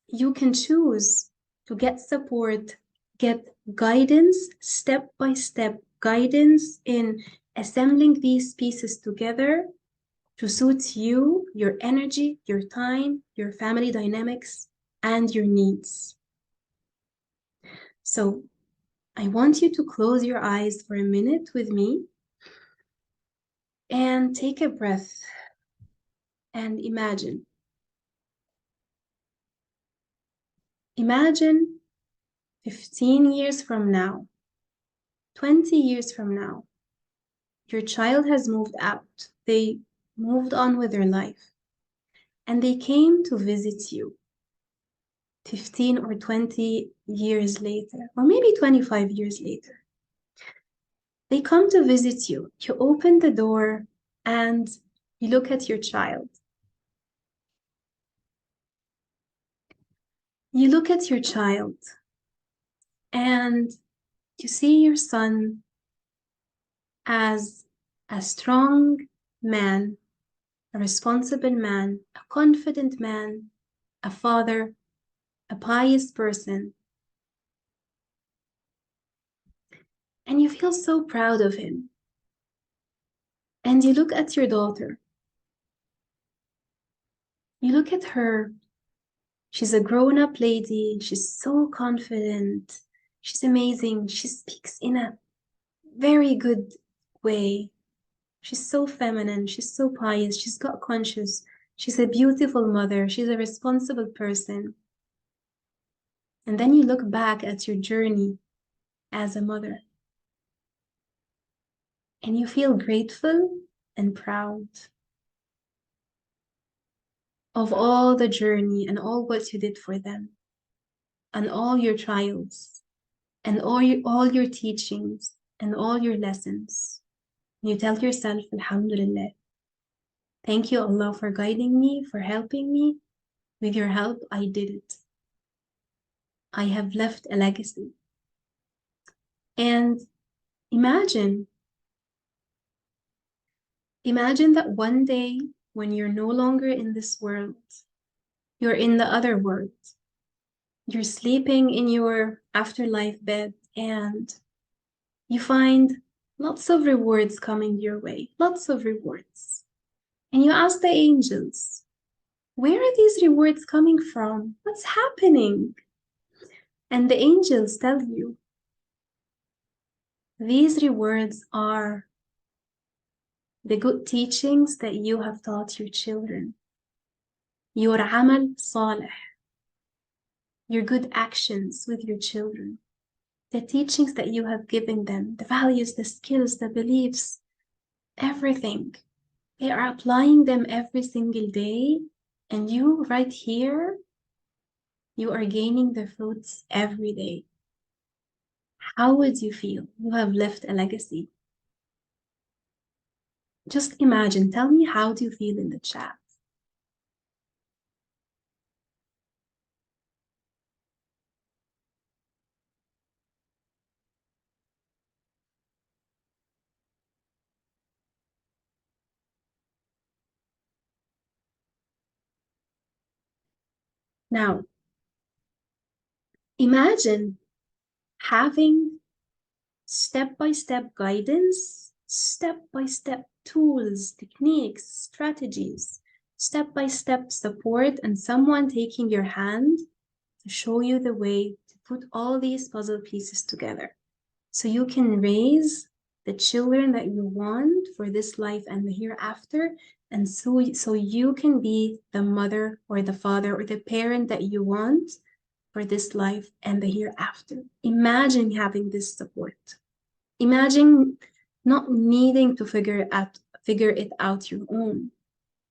you can choose to get support, get guidance, step by step guidance in assembling these pieces together to suit you, your energy, your time, your family dynamics, and your needs. So I want you to close your eyes for a minute with me and take a breath and imagine. Imagine 15 years from now, 20 years from now, your child has moved out. They moved on with their life and they came to visit you 15 or 20 years later, or maybe 25 years later. They come to visit you. You open the door and you look at your child. You look at your child and you see your son as a strong man, a responsible man, a confident man, a father, a pious person. And you feel so proud of him. And you look at your daughter. You look at her. She's a grown-up lady. She's so confident. She's amazing. She speaks in a very good way. She's so feminine. She's so pious. She's got conscience. She's a beautiful mother. She's a responsible person. And then you look back at your journey as a mother and you feel grateful and proud of all the journey and all what you did for them and all your trials and all your teachings and all your lessons. You tell yourself, Alhamdulillah, thank you, Allah, for guiding me, for helping me. With your help, I did it. I have left a legacy. And imagine that one day when you're no longer in this world, you're in the other world. You're sleeping in your afterlife bed and you find lots of rewards coming your way, lots of rewards. And you ask the angels, where are these rewards coming from? What's happening? And the angels tell you, these rewards are the good teachings that you have taught your children. Your amal salih, your good actions with your children, the teachings that you have given them, the values, the skills, the beliefs, everything. They are applying them every single day. And you right here, you are gaining the fruits every day. How would you feel? You have left a legacy. Just imagine, tell me, how do you feel in the chat? Now, imagine having step-by-step guidance, step-by-step tools, techniques, strategies, step-by-step support, and someone taking your hand to show you the way to put all these puzzle pieces together so you can raise the children that you want for this life and the hereafter, and so you can be the mother or the father or the parent that you want for this life and the hereafter. Imagine having this support. Imagine not needing to figure it out your own.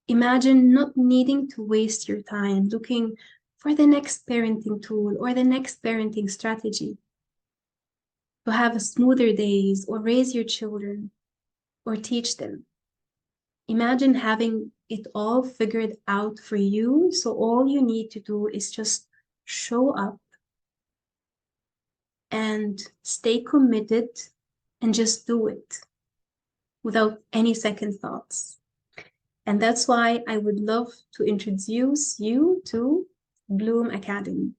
Imagine not needing to waste your time looking for the next parenting tool or the next parenting strategy to have smoother days or raise your children or teach them. Imagine having it all figured out for you, so all you need to do is just show up and stay committed and just do it without any second thoughts. And that's why I would love to introduce you to Bloom Academy.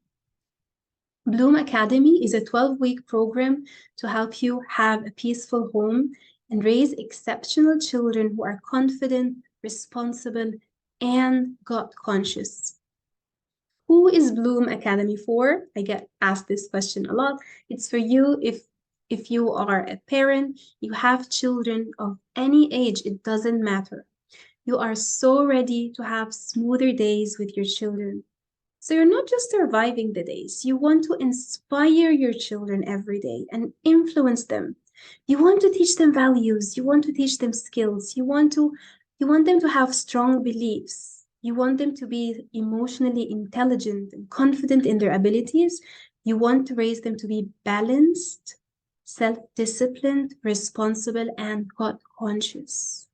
Bloom Academy is a 12-week program to help you have a peaceful home and raise exceptional children who are confident, responsible, and God conscious. Who is Bloom Academy for? I get asked this question a lot. It's for you if you are a parent, you have children of any age, it doesn't matter. You are so ready to have smoother days with your children. So you're not just surviving the days, you want to inspire your children every day and influence them. You want to teach them values, you want to teach them skills, you want them to have strong beliefs. You want them to be emotionally intelligent and confident in their abilities. You want to raise them to be balanced, self-disciplined, responsible, and God-conscious.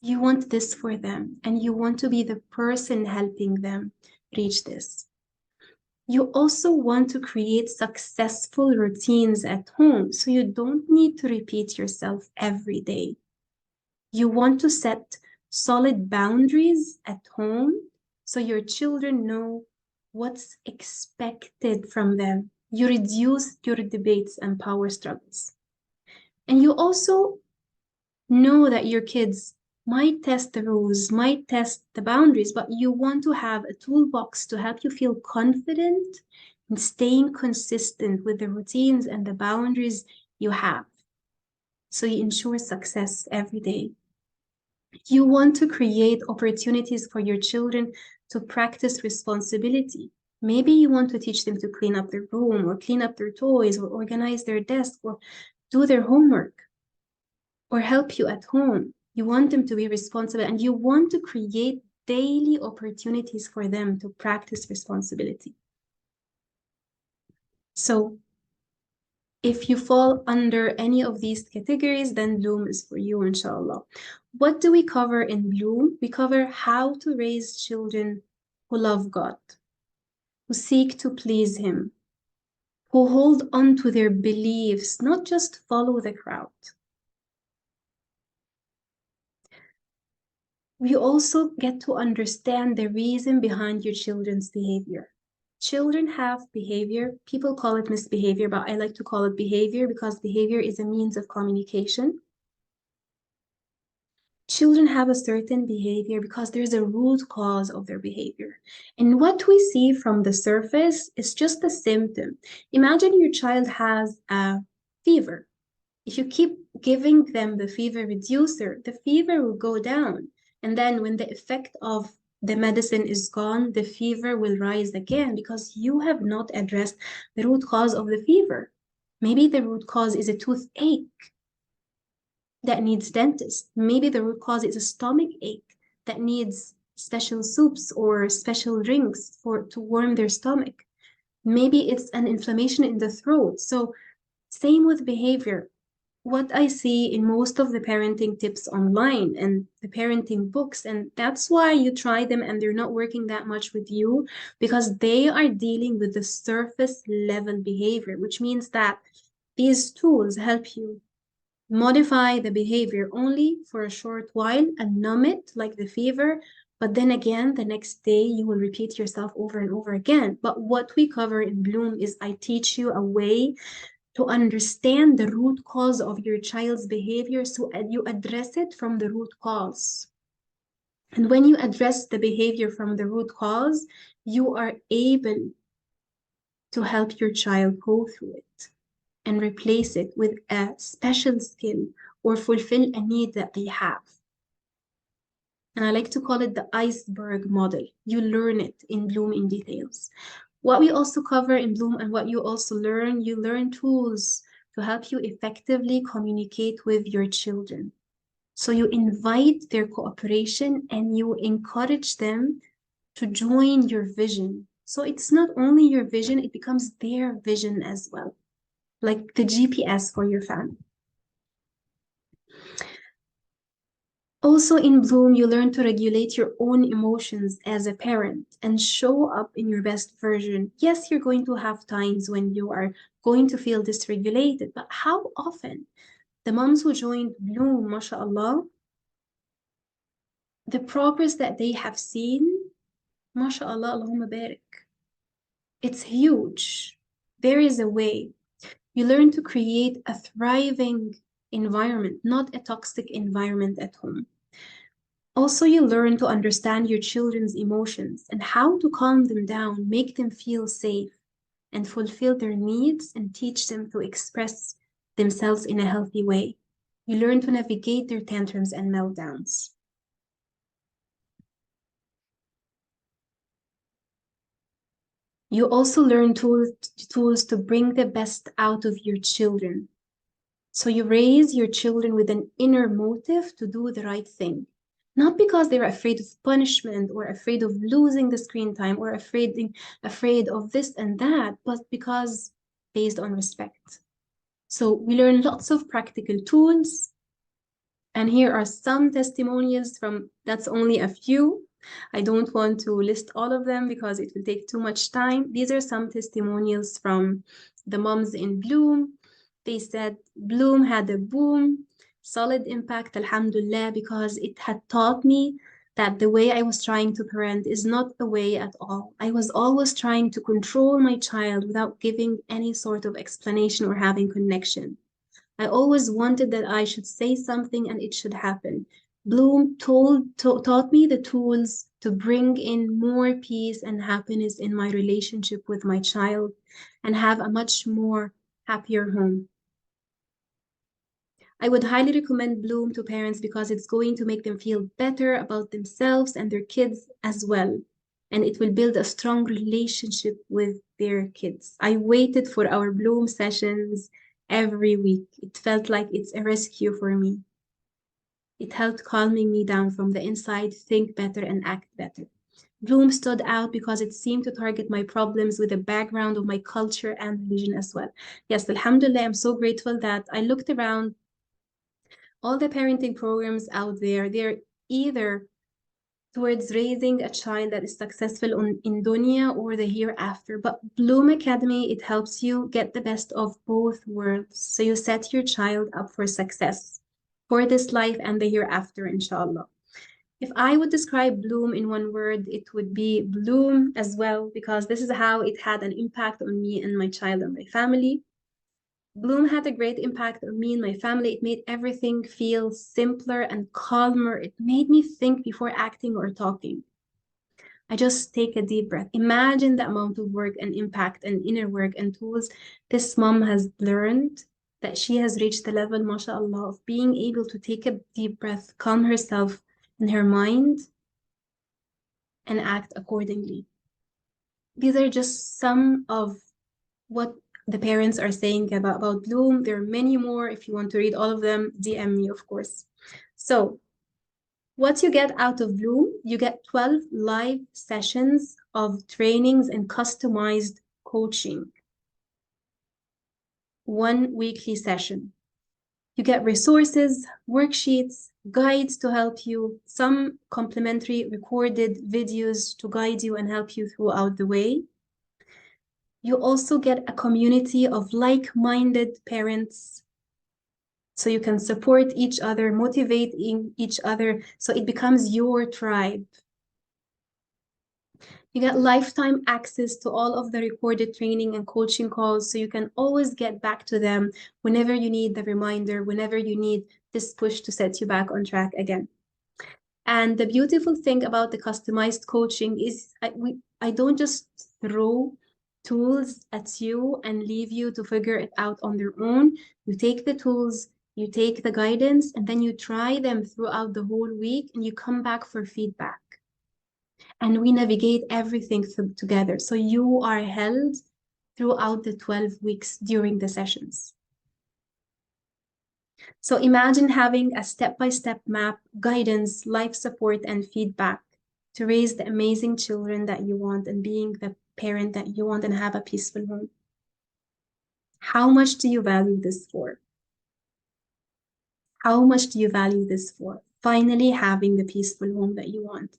You want this for them, and you want to be the person helping them reach this. You also want to create successful routines at home, so you don't need to repeat yourself every day. You want to set solid boundaries at home, so your children know what's expected from them. You reduce your debates and power struggles. And you also know that your kids might test the rules, might test the boundaries, but you want to have a toolbox to help you feel confident in staying consistent with the routines and the boundaries you have. So you ensure success every day. You want to create opportunities for your children to practice responsibility. Maybe you want to teach them to clean up their room or clean up their toys or organize their desk or do their homework or help you at home. You want them to be responsible and you want to create daily opportunities for them to practice responsibility. So if you fall under any of these categories, then Bloom is for you, inshallah. What do we cover in Bloom? We cover how to raise children who love God, who seek to please Him, who hold on to their beliefs, not just follow the crowd. We also get to understand the reason behind your children's behavior. Children have behavior. People call it misbehavior, but I like to call it behavior because behavior is a means of communication. Children have a certain behavior because there's a root cause of their behavior. And what we see from the surface is just a symptom. Imagine your child has a fever. If you keep giving them the fever reducer, the fever will go down. And then when the effect of the medicine is gone, the fever will rise again because you have not addressed the root cause of the fever. Maybe the root cause is a toothache that needs dentist. Maybe the root cause is a stomach ache that needs special soups or special drinks to warm their stomach. Maybe it's an inflammation in the throat. So same with behavior. What I see in most of the parenting tips online and the parenting books, and that's why you try them and they're not working that much with you because they are dealing with the surface level behavior, which means that these tools help you modify the behavior only for a short while and numb it like the fever. But then again, the next day you will repeat yourself over and over again. But what we cover in Bloom is I teach you a way to understand the root cause of your child's behavior so you address it from the root cause. And when you address the behavior from the root cause, you are able to help your child go through it and replace it with a special skill or fulfill a need that they have. And I like to call it the iceberg model. You learn it in Bloom in details. What we also cover in Bloom and what you also learn, you learn tools to help you effectively communicate with your children. So you invite their cooperation and you encourage them to join your vision. So it's not only your vision, it becomes their vision as well, like the GPS for your family. Also in Bloom, you learn to regulate your own emotions as a parent and show up in your best version. Yes, you're going to have times when you are going to feel dysregulated, but how often? The moms who joined Bloom, mashallah, the progress that they have seen, mashallah, Allahumma barik. It's huge. There is a way. You learn to create a thriving environment, not a toxic environment at home. Also, you learn to understand your children's emotions and how to calm them down, make them feel safe, and fulfill their needs and teach them to express themselves in a healthy way. You learn to navigate their tantrums and meltdowns. You also learn tools to bring the best out of your children. So you raise your children with an inner motive to do the right thing. Not because they're afraid of punishment or afraid of losing the screen time or afraid of this and that, but because based on respect. So we learn lots of practical tools. And here are some testimonials from, that's only a few. I don't want to list all of them because it will take too much time. These are some testimonials from the moms in Bloom. They said Bloom had a boom, solid impact, alhamdulillah, because it had taught me that the way I was trying to parent is not the way at all. I was always trying to control my child without giving any sort of explanation or having connection. I always wanted that I should say something and it should happen. Bloom taught me the tools to bring in more peace and happiness in my relationship with my child and have a much more happier home. I would highly recommend Bloom to parents because it's going to make them feel better about themselves and their kids as well. And it will build a strong relationship with their kids. I waited for our Bloom sessions every week. It felt like it's a rescue for me. It helped calming me down from the inside, think better and act better. Bloom stood out because it seemed to target my problems with a background of my culture and religion as well. Yes, Alhamdulillah, I'm so grateful that I looked around all the parenting programs out there. They're either towards raising a child that is successful in dunya or the hereafter. But Bloom Academy, it helps you get the best of both worlds. So you set your child up for success for this life and the hereafter, inshallah. If I would describe Bloom in one word, it would be bloom as well, because this is how it had an impact on me and my child and my family. Bloom had a great impact on me and my family. It made everything feel simpler and calmer. It made me think before acting or talking. I just take a deep breath. Imagine the amount of work and impact and inner work and tools this mom has learned, that she has reached the level, mashallah, of being able to take a deep breath, calm herself in her mind, and act accordingly. These are just some of what the parents are saying about Bloom. There are many more. If you want to read all of them, DM me, of course. So what you get out of Bloom, you get 12 live sessions of trainings and customized coaching. One weekly session. You get resources, worksheets, guides to help you, some complimentary recorded videos to guide you and help you throughout the way. You also get a community of like-minded parents, so you can support each other, motivating each other, so it becomes your tribe. You get lifetime access to all of the recorded training and coaching calls, so you can always get back to them whenever you need the reminder, whenever you need this push to set you back on track again. And the beautiful thing about the customized coaching is I don't just throw tools at you and leave you to figure it out on their own. You take the tools, you take the guidance, and then you try them throughout the whole week and you come back for feedback. And we navigate everything together. So you are held throughout the 12 weeks during the sessions. So imagine having a step-by-step map, guidance, life support, and feedback to raise the amazing children that you want and being the parent that you want and have a peaceful home. How much do you value this for? How much do you value this for? Finally having the peaceful home that you want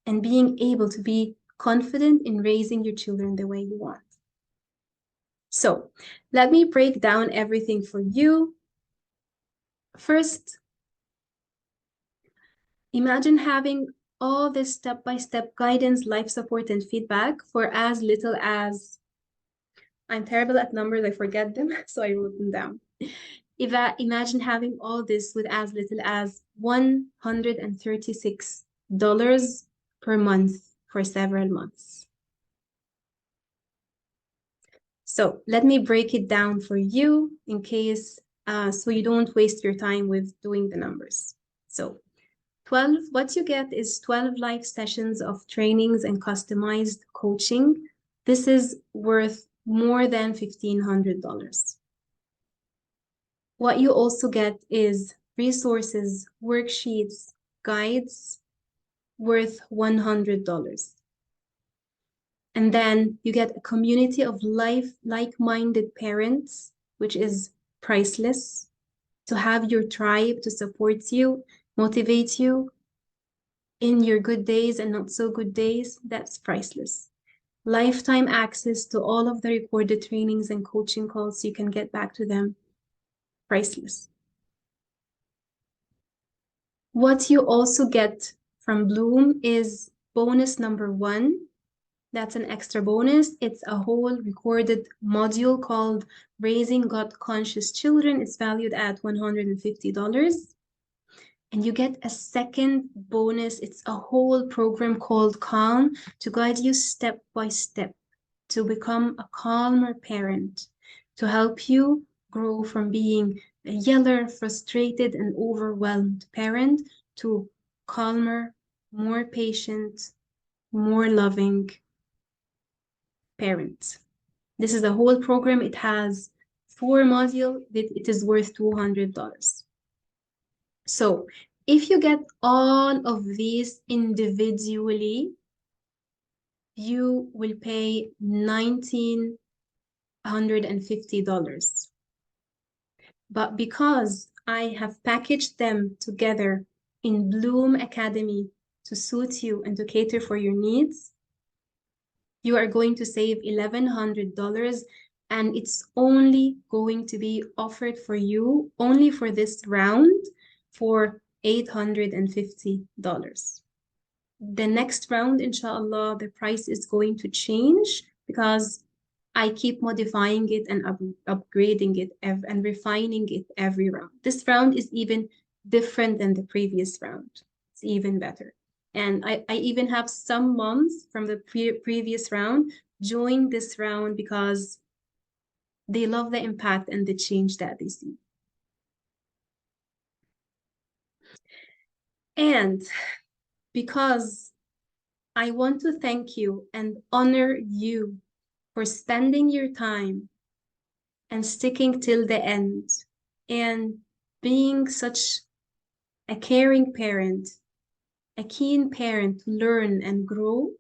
and being able to be confident in raising your children the way you want. So let me break down everything for you. First, imagine having all this step-by-step guidance, life support, and feedback for as little as, I'm terrible at numbers, I forget them, so I wrote them down. Imagine having all this with as little as $136 per month for several months. So let me break it down for you in case, so you don't waste your time with doing the numbers. So 12, what you get is 12 live sessions of trainings and customized coaching. This is worth more than $1,500. What you also get is resources, worksheets, guides worth $100. And then you get a community of like-minded parents, which is priceless. To have your tribe to support you, motivate you in your good days and not so good days, that's priceless. Lifetime access to all of the recorded trainings and coaching calls so you can get back to them, priceless. What you also get from Bloom is bonus number 1. That's an extra bonus. It's a whole recorded module called Raising God-Conscious Children. It's valued at $150. And you get a second bonus. It's a whole program called Calm to guide you step by step to become a calmer parent, to help you grow from being a yeller, frustrated, and overwhelmed parent to calmer, more patient, more loving parent. This is a whole program. It has 4 modules. It is worth $200. So if you get all of these individually, you will pay $1,950. But because I have packaged them together in Bloom Academy to suit you and to cater for your needs, you are going to save $1,100, and it's only going to be offered for you only for this round for $850. The next round, inshallah, the price is going to change because I keep modifying it and upgrading it and refining it every round. This round is even different than the previous round. It's even better. And I even have some moms from the previous round join this round because they love the impact and the change that they see. And because I want to thank you and honor you for spending your time and sticking till the end and being such a caring parent, a keen parent to learn and grow,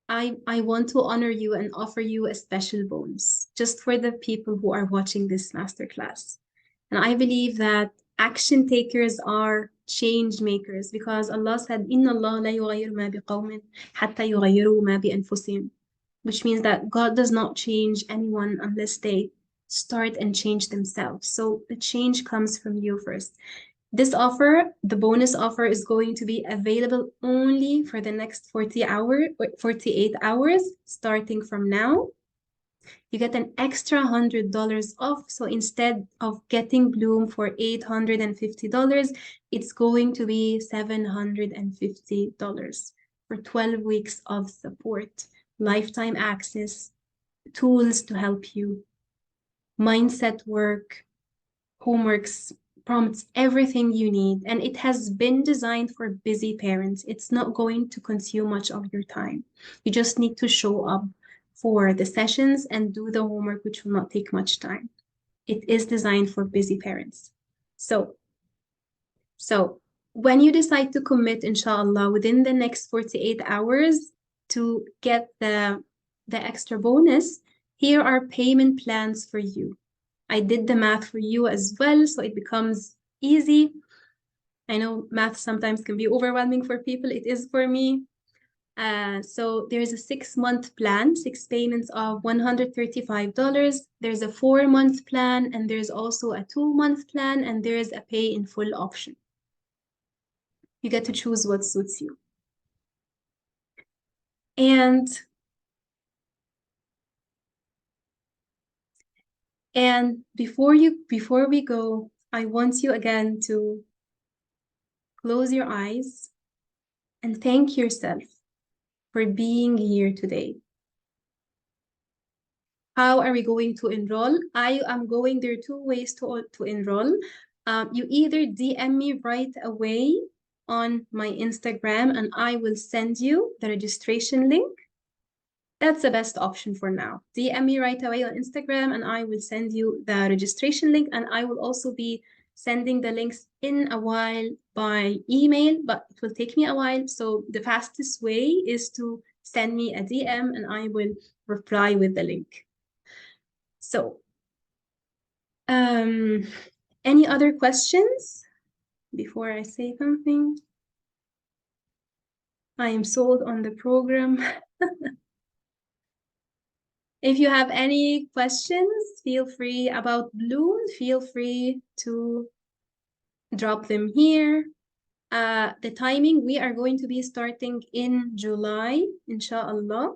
I want to honor you and offer you a special bonus just for the people who are watching this masterclass. And I believe that action takers are change makers because Allah said, إِنَّ اللَّهَ لَا يُغَيِّرُ مَا بِقَوْمٍ حَتَّى يُغَيِّرُوا مَا بِأَنفُسِهِمْ, which means that God does not change anyone unless they start and change themselves. So the change comes from you first. This offer, the bonus offer, is going to be available only for the next 48 hours, starting from now. You get an extra $100 off. So instead of getting Bloom for $850, it's going to be $750 for 12 weeks of support, lifetime access, tools to help you, mindset work, homeworks, prompts, everything you need. And it has been designed for busy parents. It's not going to consume much of your time. You just need to show up for the sessions and do the homework, which will not take much time. It is designed for busy parents. So when you decide to commit, inshallah, within the next 48 hours to get the extra bonus, here are payment plans for you. I did the math for you as well, so it becomes easy. I know math sometimes can be overwhelming for people. It is for me. So there's a 6-month plan, 6 payments of $135. There's a 4-month plan, and there's also a 2-month plan, and there's a pay in full option. You get to choose what suits you. And before we go, I want you again to close your eyes and thank yourself for being here today. How are we going to enroll? There are 2 ways to enroll. You either DM me right away on my Instagram and I will send you the registration link. That's the best option for now. DM me right away on Instagram and I will send you the registration link, and I will also be sending the links in a while by email, but it will take me a while. So the fastest way is to send me a DM and I will reply with the link. So, any other questions before I say something? I am sold on the program. If you have any questions, feel free about Bloom, feel free to drop them here. The timing, we are going to be starting in July, inshallah.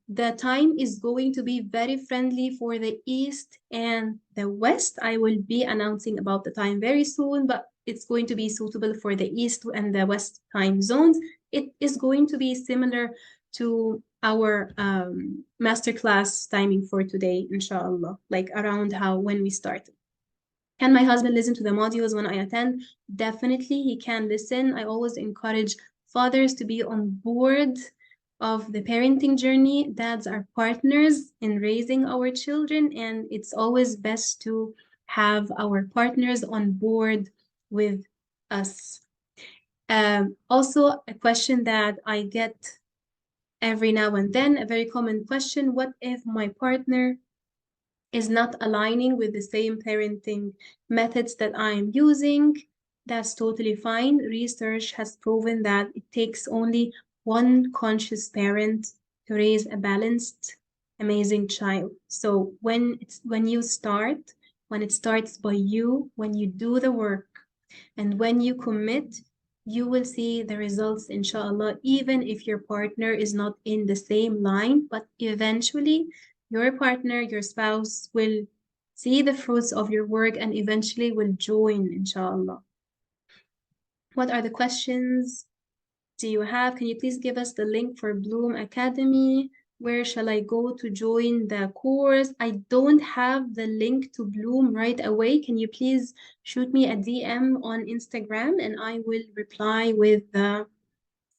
The time is going to be very friendly for the East and the West. I will be announcing about the time very soon, but it's going to be suitable for the East and the West time zones. It is going to be similar to our masterclass timing for today, inshallah, like around when we start. Can my husband listen to the modules when I attend? Definitely, he can listen. I always encourage fathers to be on board of the parenting journey. Dads are partners in raising our children, and it's always best to have our partners on board with us. Also, a question that I get every now and then, a very common question: what if my partner is not aligning with the same parenting methods that I'm using? That's totally fine. Research has proven that it takes only one conscious parent to raise a balanced, amazing child. So when it starts by you, when you do the work, and when you commit, you will see the results, inshallah, even if your partner is not in the same line, but eventually your partner, your spouse will see the fruits of your work and eventually will join, inshallah. What are the questions do you have? Can you please give us the link for Bloom Academy? Where shall I go to join the course? I don't have the link to Bloom right away. Can you please shoot me a DM on Instagram and I will reply with the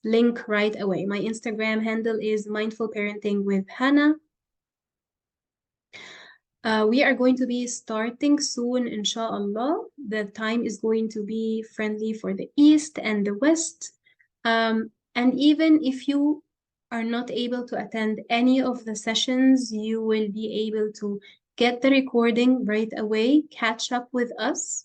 link right away. My Instagram handle is Mindful Parenting with Hannah. We are going to be starting soon, inshallah. The time is going to be friendly for the East and the West. And even if you are not able to attend any of the sessions, you will be able to get the recording right away, catch up with us.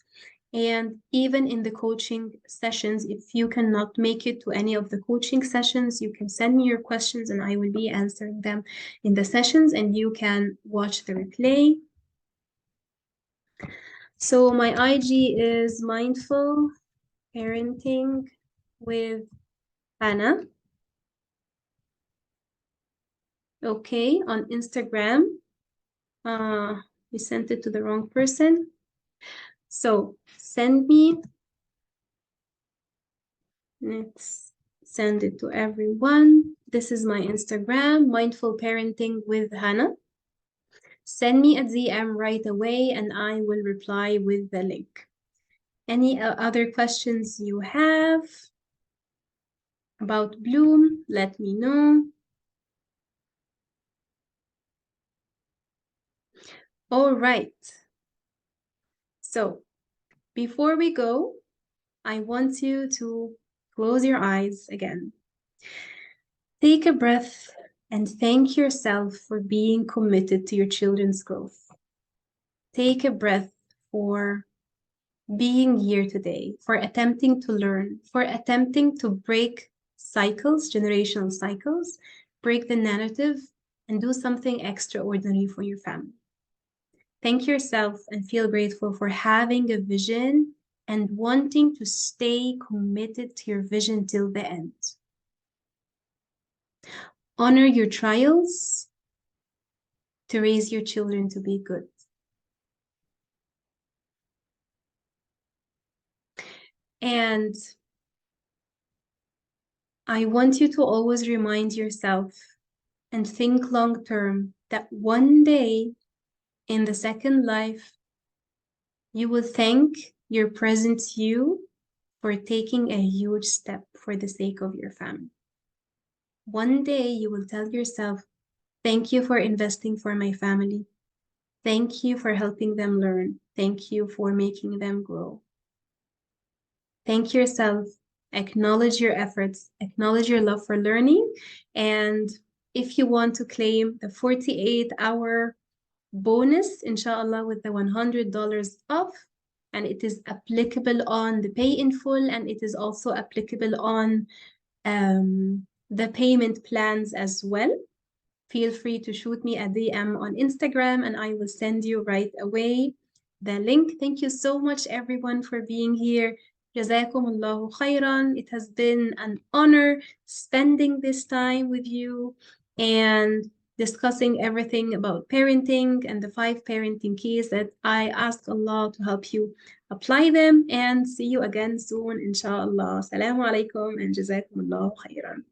And even in the coaching sessions, if you cannot make it to any of the coaching sessions, you can send me your questions and I will be answering them in the sessions and you can watch the replay. So my IG is Mindful Parenting with Hannah. Okay, on Instagram. We sent it to the wrong person. So send me. Let's send it to everyone. This is my Instagram, Mindful Parenting with Hannah. Send me a DM right away and I will reply with the link. Any other questions you have about Bloom, let me know. All right. So before we go, I want you to close your eyes again. Take a breath and thank yourself for being committed to your children's growth. Take a breath for being here today, for attempting to learn, for attempting to break cycles, generational cycles, break the narrative, and do something extraordinary for your family. Thank yourself and feel grateful for having a vision and wanting to stay committed to your vision till the end. Honor your trials to raise your children to be good. And I want you to always remind yourself and think long term that one day in the second life, you will thank your present you for taking a huge step for the sake of your family. One day you will tell yourself, thank you for investing for my family. Thank you for helping them learn. Thank you for making them grow. Thank yourself. Acknowledge your efforts. Acknowledge your love for learning. And if you want to claim the 48-hour bonus, inshallah, with the $100 off, and it is applicable on the pay in full, and it is also applicable on the payment plans as well. Feel free to shoot me a DM on Instagram and I will send you right away the link. Thank you so much, everyone, for being here. Jazakumullahu khairan. It has been an honor spending this time with you and discussing everything about parenting and the 5 parenting keys that I ask Allah to help you apply them. And see you again soon, inshallah. Assalamu alaikum and jazakumullahu khairan.